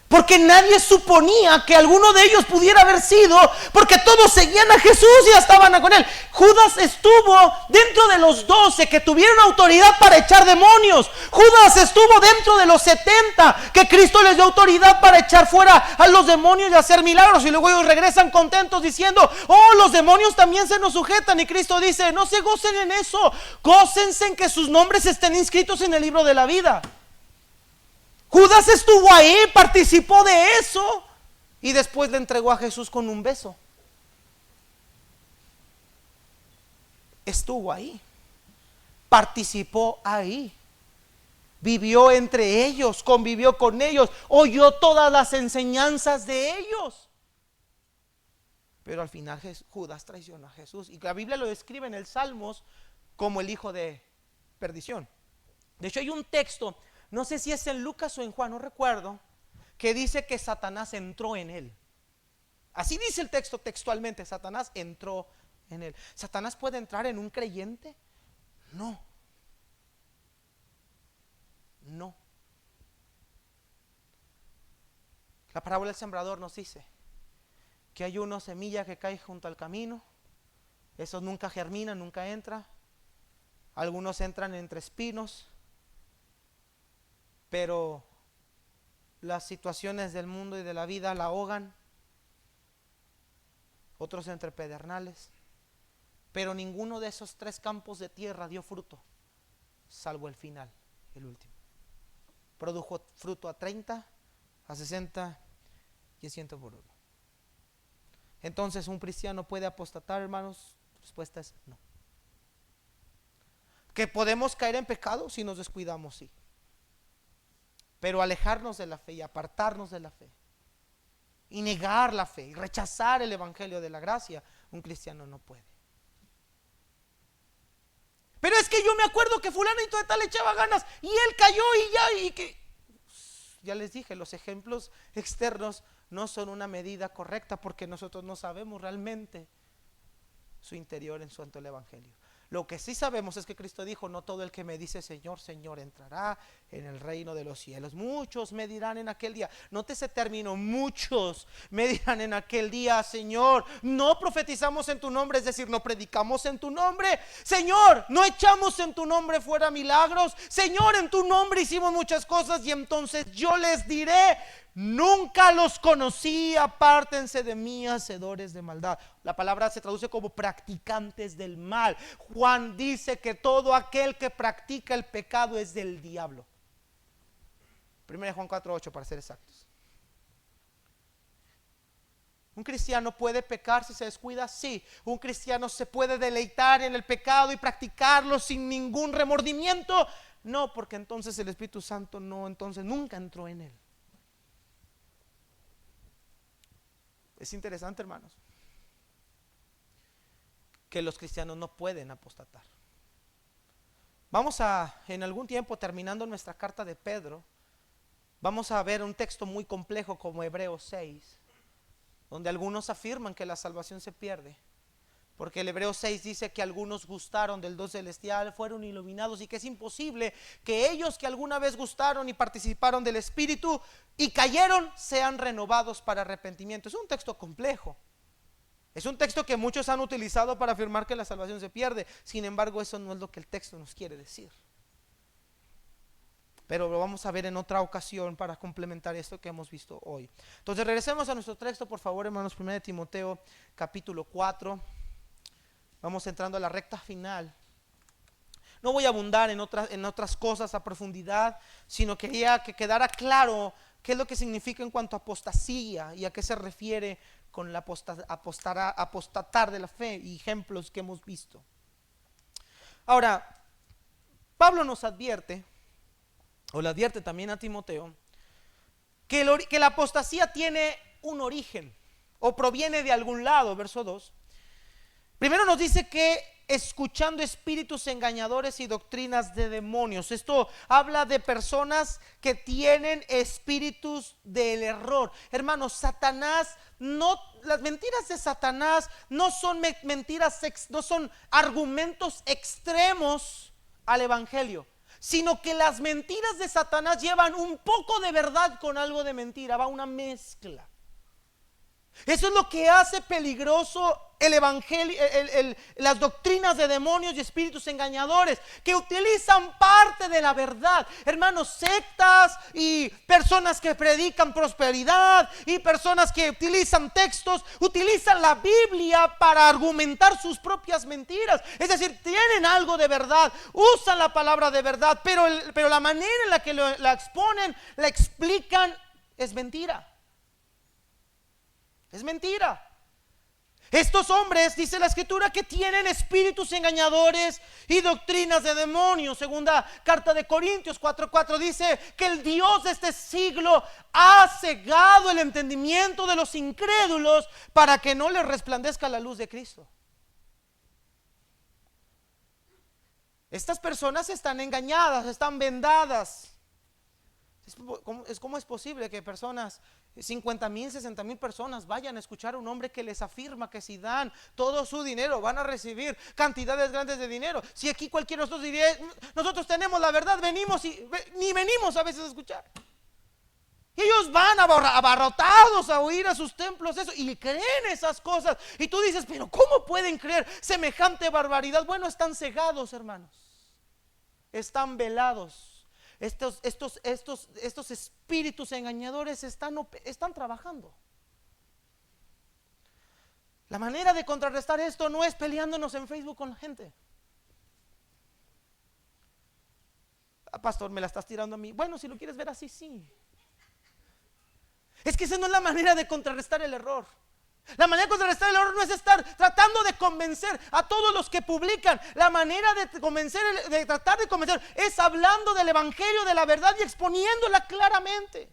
S1: Porque nadie suponía que alguno de ellos pudiera haber sido, porque todos seguían a Jesús y ya estaban con él. Judas estuvo dentro de los 12 que tuvieron autoridad para echar demonios. Judas estuvo dentro de los 70 que Cristo les dio autoridad para echar fuera a los demonios y hacer milagros. Y luego ellos regresan contentos diciendo, oh, los demonios también se nos sujetan. Y Cristo dice, no se gocen en eso, gócense en que sus nombres estén inscritos en el libro de la vida. Judas estuvo ahí, participó de eso y después le entregó a Jesús con un beso. Estuvo ahí, participó ahí, vivió entre ellos, convivió con ellos, oyó todas las enseñanzas de ellos. Pero al final Judas traicionó a Jesús y la Biblia lo describe en el Salmos como el hijo de perdición. De hecho hay un texto, no sé si es en Lucas o en Juan, no recuerdo, que dice que Satanás entró en él. Así dice el texto textualmente, Satanás entró en él. ¿Satanás puede entrar en un creyente? No. No. La parábola del sembrador nos dice que hay una semilla que cae junto al camino. Esos nunca germinan, nunca entran. Algunos entran entre espinos. Pero las situaciones del mundo y de la vida la ahogan. Otros entre pedernales. Pero ninguno de esos 3 campos de tierra dio fruto, salvo el final, el último. Produjo fruto a 30, a 60 y a 100 por uno. Entonces, ¿un cristiano puede apostatar, hermanos? La respuesta es no. ¿Que podemos caer en pecado si nos descuidamos? Sí. Pero alejarnos de la fe y apartarnos de la fe y negar la fe y rechazar el evangelio de la gracia, un cristiano no puede. Pero es que yo me acuerdo que fulanito de tal echaba ganas y él cayó y ya les dije, los ejemplos externos no son una medida correcta porque nosotros no sabemos realmente su interior en cuanto al evangelio. Lo que sí sabemos es que Cristo dijo, no todo el que me dice Señor, Señor entrará en el reino de los cielos. Muchos me dirán en aquel día, note ese término, muchos me dirán en aquel día, Señor, no profetizamos en tu nombre, es decir, no predicamos en tu nombre. Señor, no echamos en tu nombre fuera milagros. Señor, en tu nombre hicimos muchas cosas. Y entonces yo les diré, nunca los conocí, apártense de mí, hacedores de maldad. La palabra se traduce como practicantes del mal. Juan dice que todo aquel que practica el pecado es del diablo. 1 Juan 4:8 para ser exactos. ¿Un cristiano puede pecar si se descuida? Sí. ¿Un cristiano se puede deleitar en el pecado y practicarlo sin ningún remordimiento? No, porque entonces el Espíritu Santo entonces nunca entró en él. Es interesante, hermanos, que los cristianos no pueden apostatar. Vamos en algún tiempo, terminando nuestra carta de Pedro, vamos a ver un texto muy complejo como Hebreos 6, donde algunos afirman que la salvación se pierde, porque el Hebreos 6 dice que algunos gustaron del don celestial, fueron iluminados, y que es imposible que ellos que alguna vez gustaron y participaron del Espíritu y cayeron, sean renovados para arrepentimiento. Es un texto complejo. Es un texto que muchos han utilizado para afirmar que la salvación se pierde. Sin embargo, eso no es lo que el texto nos quiere decir. Pero lo vamos a ver en otra ocasión para complementar esto que hemos visto hoy. Entonces regresemos a nuestro texto, por favor, hermanos. 1 Timoteo capítulo 4. Vamos entrando a la recta final. No voy a abundar en otras cosas a profundidad, sino quería que quedara claro qué es lo que significa en cuanto a apostasía y a qué se refiere con el apostatar de la fe y ejemplos que hemos visto. Ahora, Pablo nos advierte, o le advierte también a Timoteo, que la apostasía tiene un origen o proviene de algún lado. Verso 2. Primero nos dice que escuchando espíritus engañadores y doctrinas de demonios. Esto habla de personas que tienen espíritus del error. Hermanos, Satanás las mentiras de Satanás no son mentiras, no son argumentos extremos al evangelio, sino que las mentiras de Satanás llevan un poco de verdad con algo de mentira, va una mezcla. Eso es lo que hace peligroso el evangelio, las doctrinas de demonios y espíritus engañadores, que utilizan parte de la verdad. Hermanos, sectas y personas que predican prosperidad y personas que utilizan textos, utilizan la Biblia para argumentar sus propias mentiras. Es decir, tienen algo de verdad, usan la palabra de verdad, pero la manera en la que la exponen, la explican, es mentira. Es mentira. Estos hombres, dice la escritura, que tienen espíritus engañadores y doctrinas de demonios. Segunda carta de Corintios 4:4 dice que el Dios de este siglo ha cegado el entendimiento de los incrédulos para que no les resplandezca la luz de Cristo. Estas personas están engañadas, están vendadas. ¿Cómo es posible que personas, 50,000, 60,000 personas vayan a escuchar a un hombre que les afirma que si dan todo su dinero van a recibir cantidades grandes de dinero? Si aquí cualquiera de nosotros diría, nosotros tenemos la verdad, venimos y ni venimos a veces a escuchar. Y ellos van abarrotados a oír a sus templos eso y creen esas cosas. Y tú dices, pero ¿cómo pueden creer semejante barbaridad? Bueno, están cegados, hermanos. Están velados. Estos espíritus engañadores están trabajando. La manera de contrarrestar esto no es peleándonos en Facebook con la gente. Pastor, me la estás tirando a mí. Bueno, si lo quieres ver así, sí. Es que esa no es la manera de contrarrestar el error. La manera de contrarrestar el error no es estar tratando de convencer a todos los que publican. La manera de tratar de convencer es hablando del evangelio, de la verdad y exponiéndola claramente.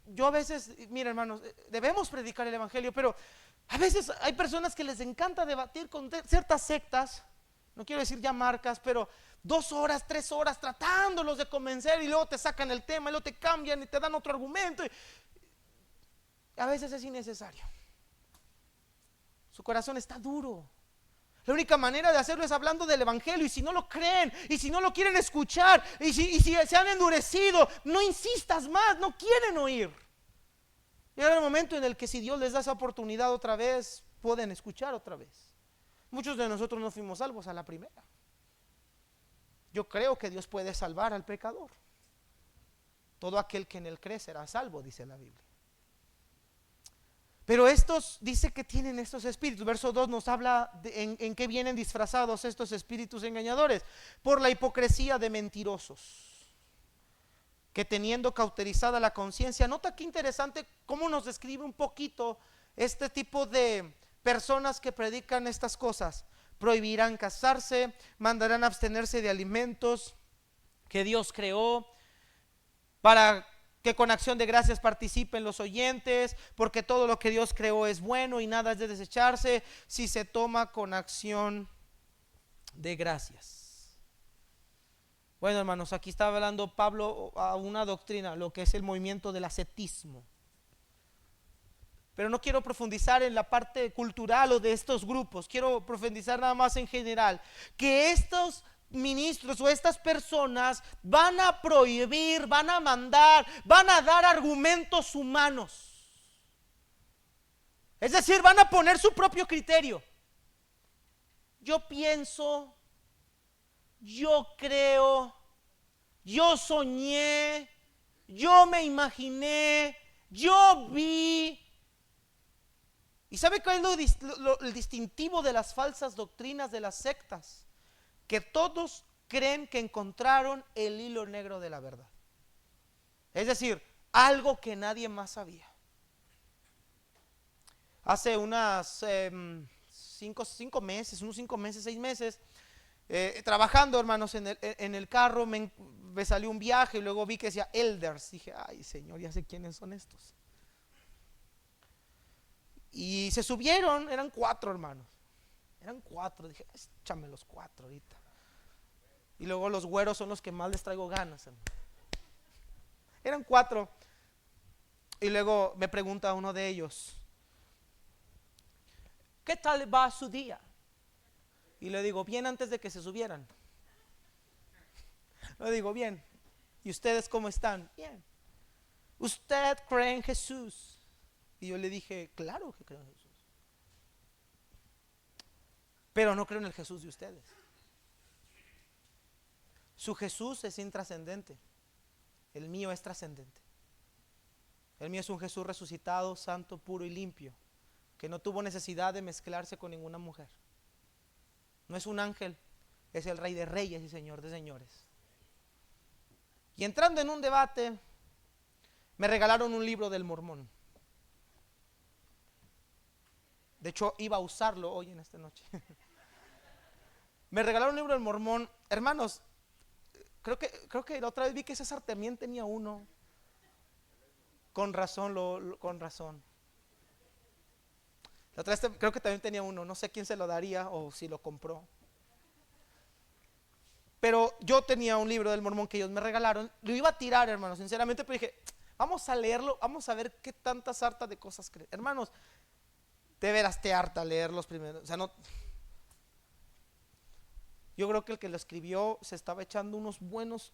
S1: Yo a veces, mira hermanos, debemos predicar el evangelio, pero a veces hay personas que les encanta debatir con ciertas sectas. No quiero decir ya marcas, pero 2 horas, 3 horas tratándolos de convencer y luego te sacan el tema y luego te cambian y te dan otro argumento. A veces es innecesario. Su corazón está duro. La única manera de hacerlo es hablando del evangelio. Y si no lo creen, y si no lo quieren escuchar, y si se han endurecido, no insistas más, no quieren oír. Llega el momento en el que si Dios les da esa oportunidad otra vez, pueden escuchar otra vez. Muchos de nosotros no fuimos salvos a la primera. Yo creo que Dios puede salvar al pecador. Todo aquel que en él cree será salvo, dice la Biblia. Pero estos, dice que tienen estos espíritus. Verso 2 nos habla en qué vienen disfrazados estos espíritus engañadores. Por la hipocresía de mentirosos, que teniendo cauterizada la conciencia. Nota qué interesante cómo nos describe un poquito este tipo de personas que predican estas cosas. Prohibirán casarse, mandarán abstenerse de alimentos que Dios creó, para que con acción de gracias participen los oyentes, porque todo lo que Dios creó es bueno y nada es de desecharse si se toma con acción de gracias. Bueno, hermanos, aquí está hablando Pablo a una doctrina, lo que es el movimiento del ascetismo. Pero no quiero profundizar en la parte cultural o de estos grupos, quiero profundizar nada más en general, que estos ministros o estas personas van a prohibir, van a mandar, van a dar argumentos humanos. Es decir, van a poner su propio criterio. Yo pienso, yo creo, yo soñé, yo me imaginé, yo vi. ¿Y sabe cuál es el distintivo de las falsas doctrinas de las sectas? Que todos creen que encontraron el hilo negro de la verdad. Es decir, algo que nadie más sabía. Hace unas 5 meses, 6 meses, trabajando, hermanos, en el carro, me salió un viaje y luego vi que decía Elders. Dije, ay Señor, ya sé quiénes son estos. Y se subieron, eran 4 hermanos. Eran 4, dije, échame los 4 ahorita. Y luego los güeros son los que más les traigo ganas, hermano. Eran 4. Y luego me pregunta uno de ellos, ¿qué tal va su día? Y le digo, bien, antes de que se subieran. Le digo, bien. ¿Y ustedes cómo están? Bien. ¿Usted cree en Jesús? Y yo le dije, claro que creo en Jesús. Pero no creo en el Jesús de ustedes. Su Jesús es intrascendente. El mío es trascendente. El mío es un Jesús resucitado, santo, puro y limpio, que no tuvo necesidad de mezclarse con ninguna mujer. No es un ángel, es el Rey de Reyes y Señor de Señores. Y entrando en un debate, me regalaron un libro del Mormón. De hecho, iba a usarlo hoy en esta noche. Me regalaron un libro del Mormón. Hermanos, creo que la otra vez vi que César también tenía uno. Con razón, con razón. La otra vez creo que también tenía uno. No sé quién se lo daría o si lo compró. Pero yo tenía un libro del Mormón que ellos me regalaron. Lo iba a tirar, hermanos, sinceramente, pero dije, vamos a leerlo, vamos a ver qué tanta sarta de cosas creen. Hermanos, de veras te harta leerlos primero. O sea, no. Yo creo que el que lo escribió se estaba echando unos buenos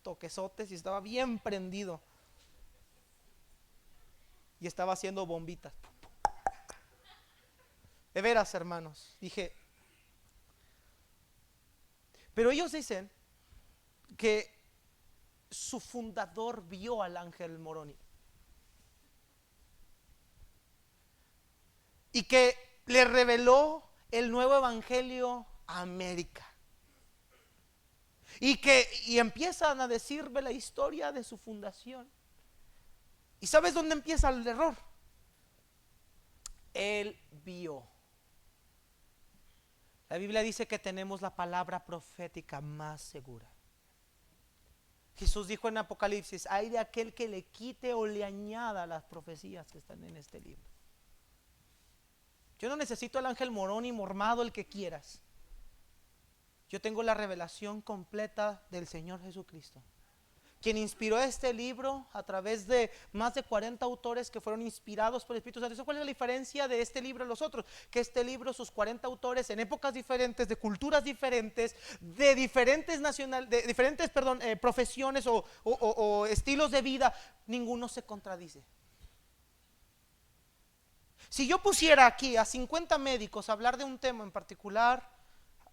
S1: toquesotes y estaba bien prendido. Y estaba haciendo bombitas. De veras, hermanos, dije. Pero ellos dicen que su fundador vio al ángel Moroni. Y que le reveló el nuevo evangelio a América. Y empiezan a decirme la historia de su fundación. ¿Y sabes dónde empieza el error? Él vio. La Biblia dice que tenemos la palabra profética más segura. Jesús dijo en Apocalipsis, hay de aquel que le quite o le añada las profecías que están en este libro. Yo no necesito el ángel Moroni mormado, el que quieras. Yo tengo la revelación completa del Señor Jesucristo, quien inspiró este libro a través de más de 40 autores que fueron inspirados por el Espíritu Santo. ¿Cuál es la diferencia de este libro a los otros? Que este libro, sus 40 autores en épocas diferentes, de culturas diferentes, de diferentes profesiones o estilos de vida, ninguno se contradice. Si yo pusiera aquí a 50 médicos a hablar de un tema en particular,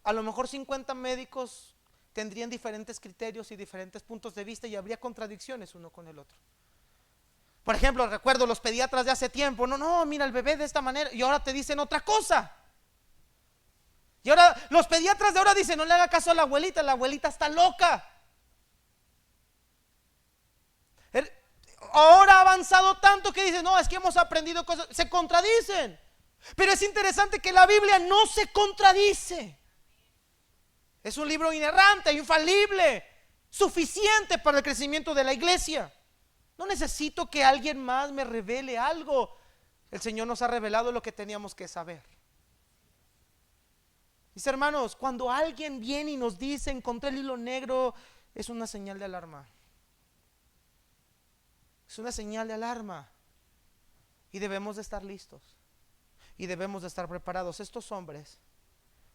S1: a lo mejor 50 médicos tendrían diferentes criterios y diferentes puntos de vista y habría contradicciones uno con el otro. Por ejemplo, recuerdo los pediatras de hace tiempo, no, mira el bebé de esta manera, y ahora te dicen otra cosa. Y ahora los pediatras de ahora dicen, no le haga caso a la abuelita está loca. Ahora ha avanzado tanto que dicen, no, es que hemos aprendido cosas, se contradicen. Pero es interesante que la Biblia no se contradice. Es un libro inerrante, infalible, suficiente para el crecimiento de la iglesia. No necesito que alguien más me revele algo. El Señor nos ha revelado lo que teníamos que saber. Mis hermanos, cuando alguien viene y nos dice, encontré el hilo negro, es una señal de alarma. Es una señal de alarma. Y debemos de estar listos. Y debemos de estar preparados. Estos hombres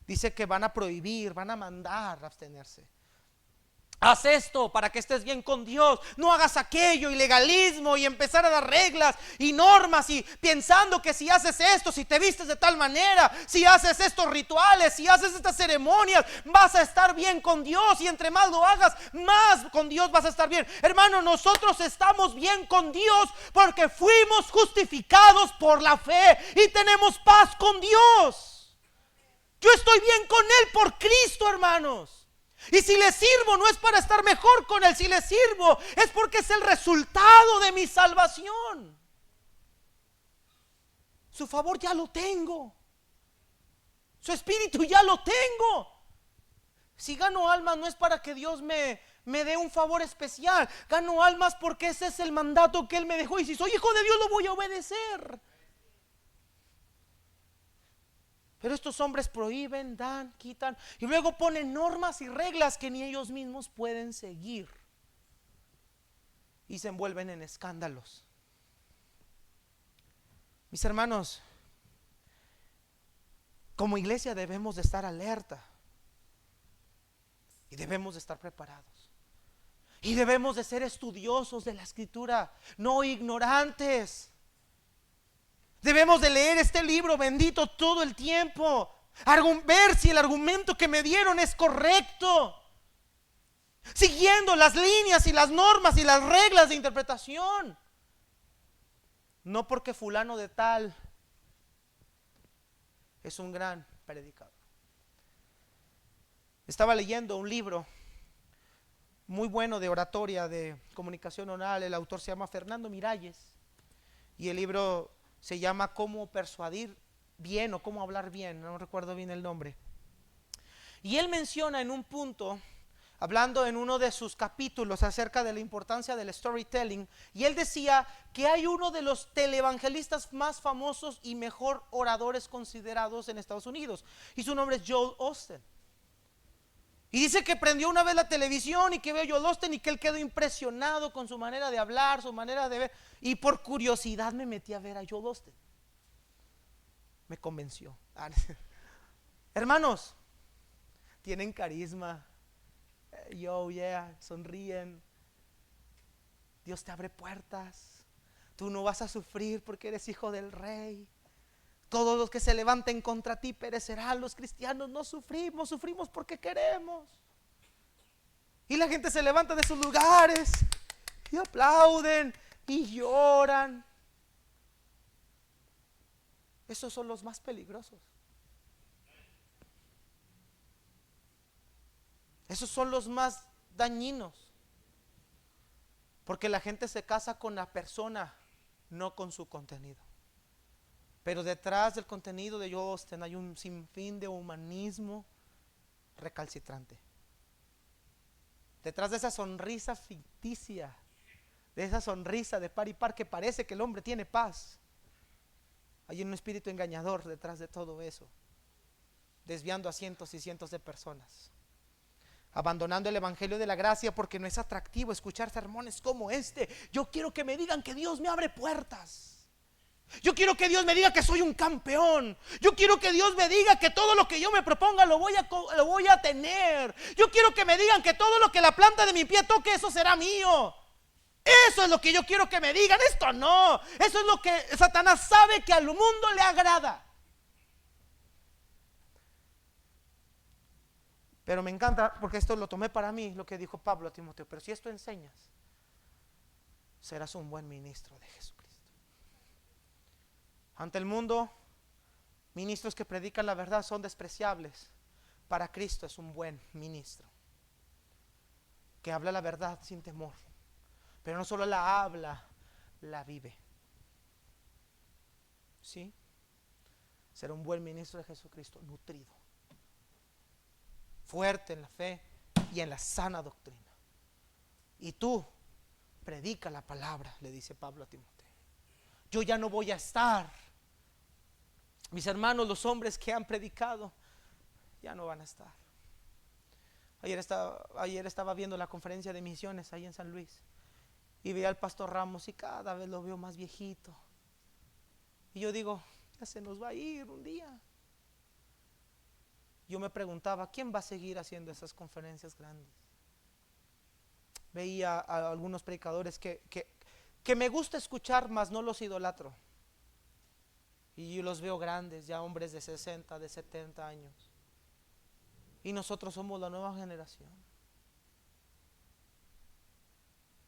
S1: dice que van a prohibir, van a mandar a abstenerse. Haz esto para que estés bien con Dios. No hagas aquello y legalismo y empezar a dar reglas y normas y pensando que si haces esto, si te vistes de tal manera, si haces estos rituales, si haces estas ceremonias, vas a estar bien con Dios, y entre más lo hagas, más con Dios vas a estar bien. Hermano, nosotros estamos bien con Dios porque fuimos justificados por la fe y tenemos paz con Dios. Yo estoy bien con Él por Cristo, hermanos. Y si le sirvo no es para estar mejor con Él, si le sirvo es porque es el resultado de mi salvación. Su favor ya lo tengo, su espíritu ya lo tengo. Si gano almas no es para que Dios me dé un favor especial. Gano almas porque ese es el mandato que Él me dejó, y si soy hijo de Dios lo voy a obedecer. Pero estos hombres prohíben, dan, quitan y luego ponen normas y reglas que ni ellos mismos pueden seguir, y se envuelven en escándalos. Mis hermanos, como iglesia debemos de estar alerta y debemos de estar preparados, y debemos de ser estudiosos de la Escritura, no ignorantes. Debemos de leer este libro bendito todo el tiempo, ver si el argumento que me dieron es correcto, siguiendo las líneas y las normas y las reglas de interpretación. No porque fulano de tal es un gran predicador. Estaba leyendo un libro muy bueno de oratoria, de comunicación oral. El autor se llama Fernando Miralles, y el libro se llama Cómo persuadir bien, o cómo hablar bien, no recuerdo bien el nombre. Y él menciona en un punto, hablando en uno de sus capítulos acerca de la importancia del storytelling, y él decía que hay uno de los televangelistas más famosos y mejor oradores considerados en Estados Unidos, y su nombre es Joel Osteen. Y dice que prendió una vez la televisión y que vio a Joel Osteen y que él quedó impresionado con su manera de hablar, su manera de ver. Y por curiosidad me metí a ver a Joel Osteen. Me convenció. Hermanos, tienen carisma. Sonríen. Dios te abre puertas. Tú no vas a sufrir porque eres hijo del rey. Todos los que se levanten contra ti perecerán. Los cristianos no sufrimos, sufrimos porque queremos. Y la gente se levanta de sus lugares y aplauden y lloran. Esos son los más peligrosos. Esos son los más dañinos. Porque la gente se casa con la persona, no con su contenido. Pero detrás del contenido de Joel Osteen hay un sinfín de humanismo recalcitrante. Detrás de esa sonrisa ficticia, de esa sonrisa de par y par que parece que el hombre tiene paz, hay un espíritu engañador detrás de todo eso, desviando a cientos y cientos de personas, abandonando el evangelio de la gracia porque no es atractivo escuchar sermones como este. Yo quiero que me digan que Dios me abre puertas. Yo quiero que Dios me diga que soy un campeón. Yo quiero que Dios me diga que todo lo que yo me proponga lo voy a tener. Yo quiero que me digan que todo lo que la planta de mi pie toque, eso será mío. Eso es lo que yo quiero que me digan. Esto no. Eso es lo que Satanás sabe que al mundo le agrada. Pero me encanta porque esto lo tomé para mí, lo que dijo Pablo a Timoteo. Pero si esto enseñas, serás un buen ministro de Jesucristo. Ante el mundo, ministros que predican la verdad son despreciables. Para Cristo es un buen ministro, que habla la verdad sin temor. Pero no solo la habla, la vive. ¿Sí? Ser un buen ministro de Jesucristo, nutrido, fuerte en la fe y en la sana doctrina. Y tú, predica la palabra, le dice Pablo a Timoteo. Yo ya no voy a estar. Mis hermanos, los hombres que han predicado ya no van a estar. Ayer estaba viendo la conferencia de misiones ahí en San Luis y veía al pastor Ramos y cada vez lo veo más viejito. Y yo digo, ya se nos va a ir un día. Yo me preguntaba, ¿quién va a seguir haciendo esas conferencias grandes? Veía a algunos predicadores que me gusta escuchar, mas no los idolatro. Y yo los veo grandes, ya hombres de 60, de 70 años. Y nosotros somos la nueva generación.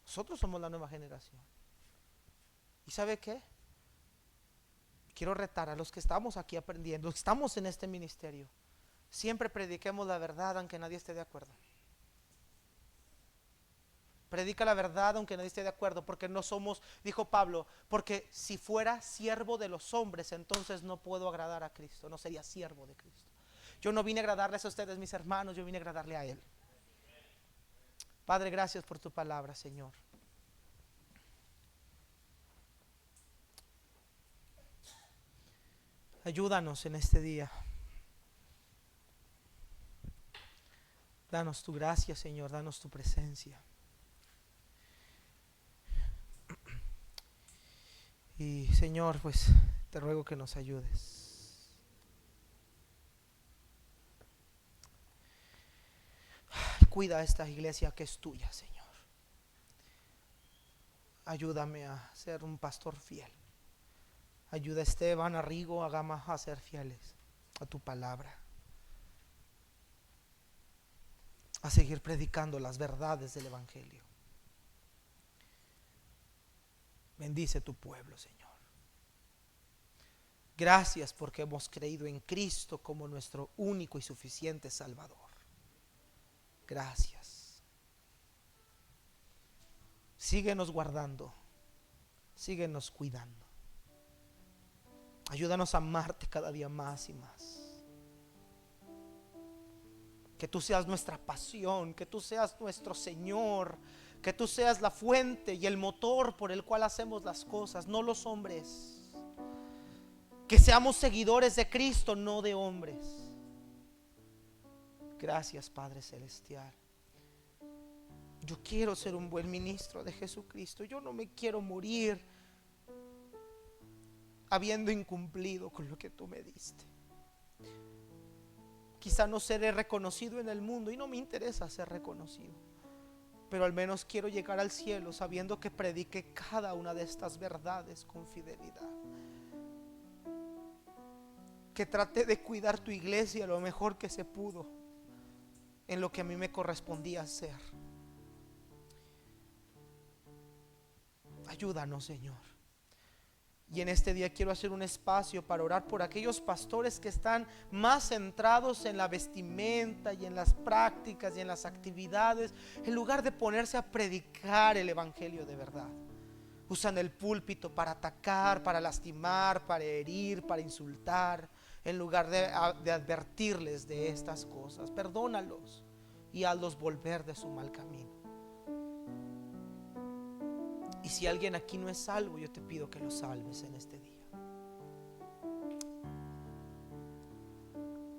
S1: Nosotros somos la nueva generación. ¿Y sabe qué? Quiero retar a los que estamos aquí aprendiendo, estamos en este ministerio. Siempre prediquemos la verdad aunque nadie esté de acuerdo. Predica la verdad aunque nadie esté de acuerdo, porque no somos, dijo Pablo, porque si fuera siervo de los hombres, entonces no puedo agradar a Cristo, no sería siervo de Cristo. Yo no vine a agradarles a ustedes, mis hermanos, yo vine a agradarle a Él. Padre, gracias por tu palabra, Señor. Ayúdanos en este día. Danos tu gracia, Señor, danos tu presencia. Y Señor, pues te ruego que nos ayudes. Cuida esta iglesia que es tuya, Señor. Ayúdame a ser un pastor fiel. Ayuda a Esteban, a Rigo, a Gama a ser fieles a tu palabra. A seguir predicando las verdades del Evangelio. Bendice tu pueblo, Señor. Gracias porque hemos creído en Cristo como nuestro único y suficiente Salvador. Gracias. Síguenos guardando. Síguenos cuidando. Ayúdanos a amarte cada día más y más. Que tú seas nuestra pasión, que tú seas nuestro Señor, que tú seas la fuente y el motor por el cual hacemos las cosas, no los hombres. Que seamos seguidores de Cristo, no de hombres. Gracias, Padre Celestial. Yo quiero ser un buen ministro de Jesucristo. Yo no me quiero morir habiendo incumplido con lo que tú me diste. Quizá no seré reconocido en el mundo y no me interesa ser reconocido, pero al menos quiero llegar al cielo sabiendo que prediqué cada una de estas verdades con fidelidad. Que traté de cuidar tu iglesia lo mejor que se pudo en lo que a mí me correspondía hacer. Ayúdanos, Señor. Y en este día quiero hacer un espacio para orar por aquellos pastores que están más centrados en la vestimenta y en las prácticas y en las actividades, en lugar de ponerse a predicar el evangelio de verdad. Usan el púlpito para atacar, para lastimar, para herir, para insultar, en lugar de advertirles de estas cosas. Perdónalos y hazlos volver de su mal camino. Y si alguien aquí no es salvo, yo te pido que lo salves en este día.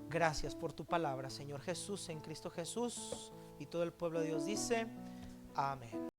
S1: Gracias por tu palabra, Señor Jesús, en Cristo Jesús. Y todo el pueblo de Dios dice: amén.